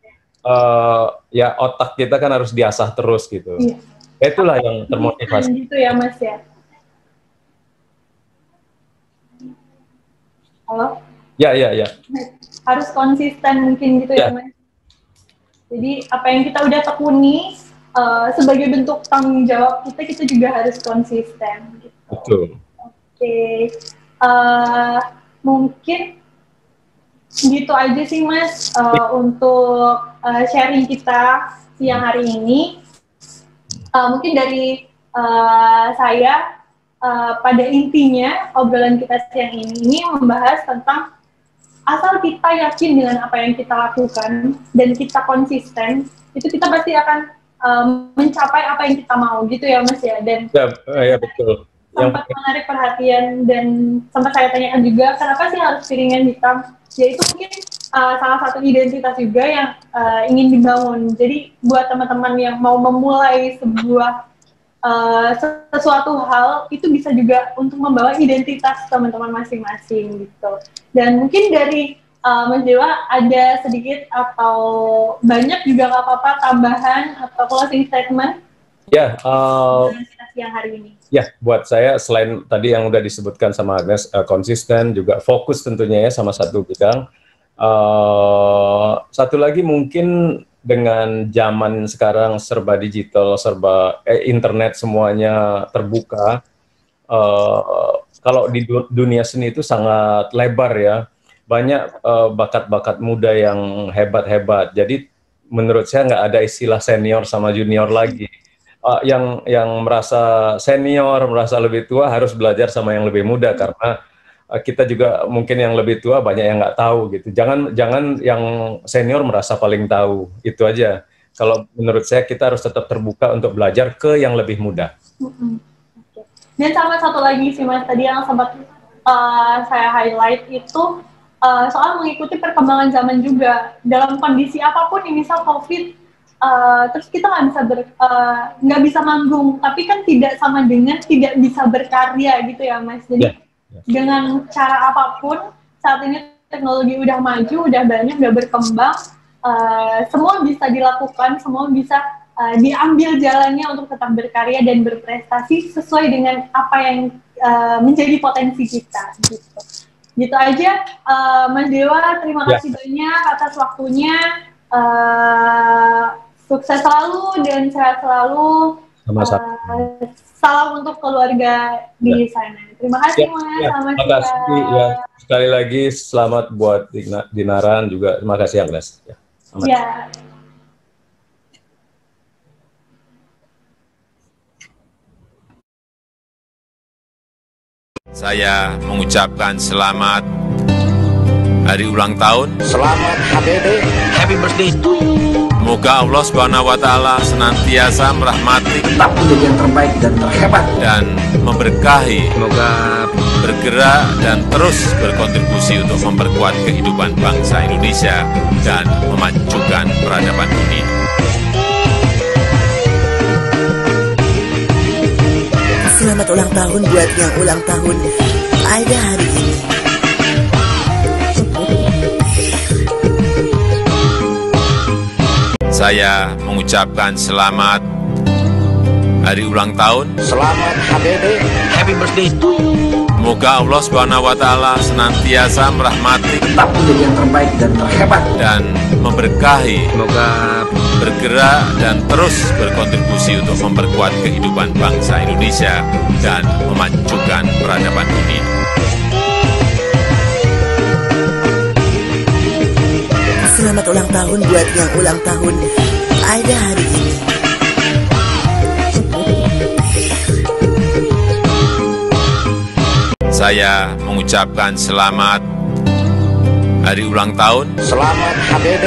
ya otak kita kan harus diasah terus gitu. Iya. Itulah yang termotivasi. Gitu ya Mas ya. Halo? Ya. Harus konsisten mungkin gitu ya Mas. Jadi apa yang kita udah tekuni sebagai bentuk tanggung jawab kita juga harus konsisten. Gitu. Betul. Oke. Mungkin gitu aja sih Mas untuk sharing kita siang hari ini. Mungkin dari saya pada intinya obrolan kita siang ini membahas tentang asal kita yakin dengan apa yang kita lakukan dan kita konsisten, itu kita pasti akan mencapai apa yang kita mau gitu ya Mas ya. Dan ya betul. Sempat menarik perhatian dan sempat saya tanyakan juga kenapa sih harus Piringan Hitam, ya itu mungkin salah satu identitas juga yang ingin dibangun. Jadi buat teman-teman yang mau memulai sebuah sesuatu hal, itu bisa juga untuk membawa identitas teman-teman masing-masing gitu. Dan mungkin dari Mas Dewa ada sedikit atau banyak juga nggak apa-apa tambahan atau closing statement yang hari ini. Ya, buat saya selain tadi yang udah disebutkan sama Agnes, konsisten juga fokus tentunya ya sama satu bidang. Satu lagi mungkin dengan zaman sekarang serba digital, serba internet semuanya terbuka. Kalau di dunia seni itu sangat lebar ya, banyak bakat-bakat muda yang hebat-hebat. Jadi menurut saya nggak ada istilah senior sama junior lagi. yang merasa senior, merasa lebih tua harus belajar sama yang lebih muda, karena kita juga mungkin yang lebih tua banyak yang nggak tahu gitu. Jangan yang senior merasa paling tahu, itu aja. Kalau menurut saya kita harus tetap terbuka untuk belajar ke yang lebih muda. Dan sama satu lagi sih Mas, tadi yang sempat saya highlight itu soal mengikuti perkembangan zaman juga. Dalam kondisi apapun, misal COVID, terus kita nggak bisa manggung, tapi kan tidak sama dengan tidak bisa berkarya gitu ya Mas. Jadi dengan cara apapun, saat ini teknologi udah maju, udah banyak, udah berkembang, semua bisa dilakukan, semua bisa diambil jalannya untuk tetap berkarya dan berprestasi sesuai dengan apa yang menjadi potensi kita gitu. Gitu aja, Mas Dewa, terima kasih banyak atas waktunya. Sukses selalu dan sehat selalu. Salam untuk keluarga di sana. Terima kasih Mas. Selamat siang. Sekali lagi selamat buat Dinaran juga. Terima kasih Agnes. Ya. Saya mengucapkan selamat hari ulang tahun. Selamat HBD, happy birthday to you. Semoga Allah Subhanahu wa Ta'ala senantiasa merahmati, Tetap menjadi yang terbaik dan terhebat. dan memberkahi, Semoga bergerak dan terus berkontribusi untuk memperkuat kehidupan bangsa Indonesia dan memajukan peradaban dunia. Selamat ulang tahun buat yang ulang tahun ada hari ini. Saya mengucapkan selamat hari ulang tahun. selamat HBD, happy birthday to you. Semoga Allah Subhanahu wa Ta'ala senantiasa merahmati, Tetap menjadi yang terbaik dan terhebat. dan memberkahi, Semoga bergerak dan terus berkontribusi untuk memperkuat kehidupan bangsa Indonesia dan memajukan peradaban dunia. Selamat ulang tahun buat yang ulang tahun ada hari ini. Saya mengucapkan selamat hari ulang tahun. selamat HBD,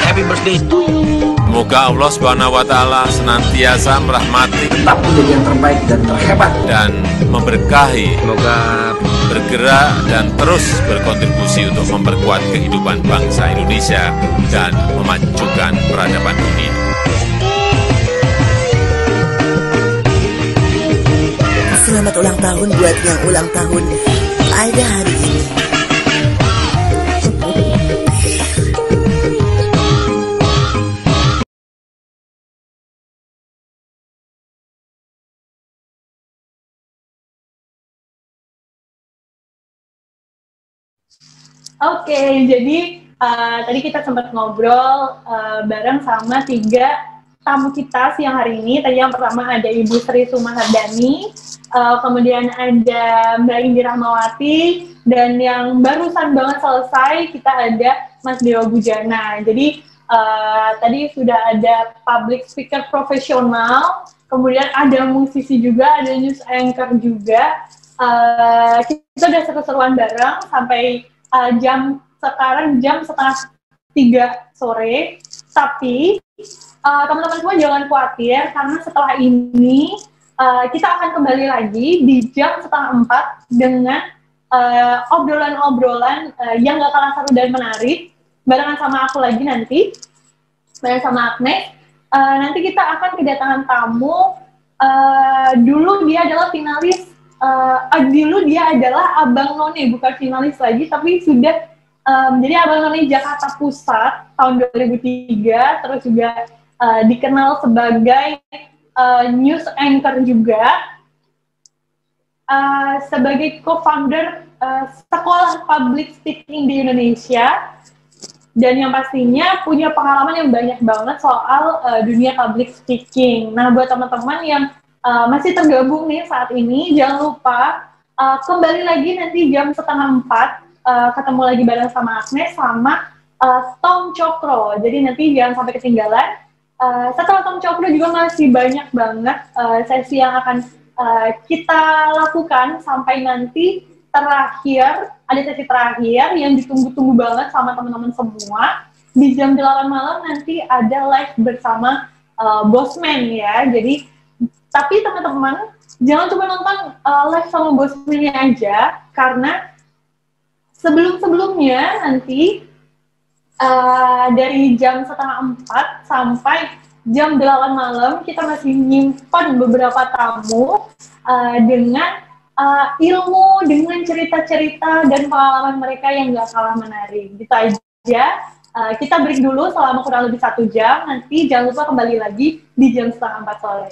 happy birthday to you. Semoga Allah Subhanahu wa Ta'ala senantiasa merahmati, Tetap menjadi yang terbaik dan terhebat. dan memberkahi, Semoga bergerak dan terus berkontribusi untuk memperkuat kehidupan bangsa Indonesia dan memajukan peradaban dunia. Selamat ulang tahun buat yang ulang tahun ada hari ini. Oke, jadi tadi kita sempat ngobrol bareng sama 3 tamu kita siang hari ini. Tadi yang pertama ada Ibu Sri Sumahardani, kemudian ada Mbak Indi Rahmawati, dan yang barusan banget selesai kita ada Mas Dewa Bujana. Jadi tadi sudah ada public speaker profesional, kemudian ada musisi juga, ada news anchor juga. Kita udah seru-seruan bareng sampai sekarang jam 2:30 sore. Tapi teman-teman semua jangan khawatir, karena setelah ini kita akan kembali lagi di jam 3:30 dengan obrolan-obrolan yang gak kalah seru dan menarik barengan sama aku lagi nanti, bareng sama Agnes. Nanti kita akan kedatangan tamu. Dulu dia adalah finalis. Dulu dia adalah Abang None, bukan finalis lagi, tapi sudah menjadi Abang None Jakarta Pusat tahun 2003, terus juga dikenal sebagai news anchor juga, sebagai co-founder Sekolah Public Speaking di Indonesia, dan yang pastinya punya pengalaman yang banyak banget soal dunia public speaking. Nah, buat teman-teman yang masih tergabung nih saat ini, jangan lupa kembali lagi nanti jam 3:30, ketemu lagi bareng sama Agnes sama Tom Cokro. Jadi nanti jangan sampai ketinggalan. setelah Tom Cokro juga masih banyak banget sesi yang akan kita lakukan sampai nanti terakhir, ada sesi terakhir yang ditunggu-tunggu banget sama teman-teman semua. Di jam 8 malam nanti ada live bersama Bosman ya. Jadi, tapi teman-teman jangan cuma nonton live sama Bosman-nya aja, karena sebelum-sebelumnya nanti dari jam 3:30 sampai jam 8 malam kita masih nyimpan beberapa tamu dengan ilmu, dengan cerita-cerita dan pengalaman mereka yang gak kalah menarik. Gitu aja. Kita break dulu selama kurang lebih 1 jam. Nanti jangan lupa kembali lagi di jam 3:30 sore.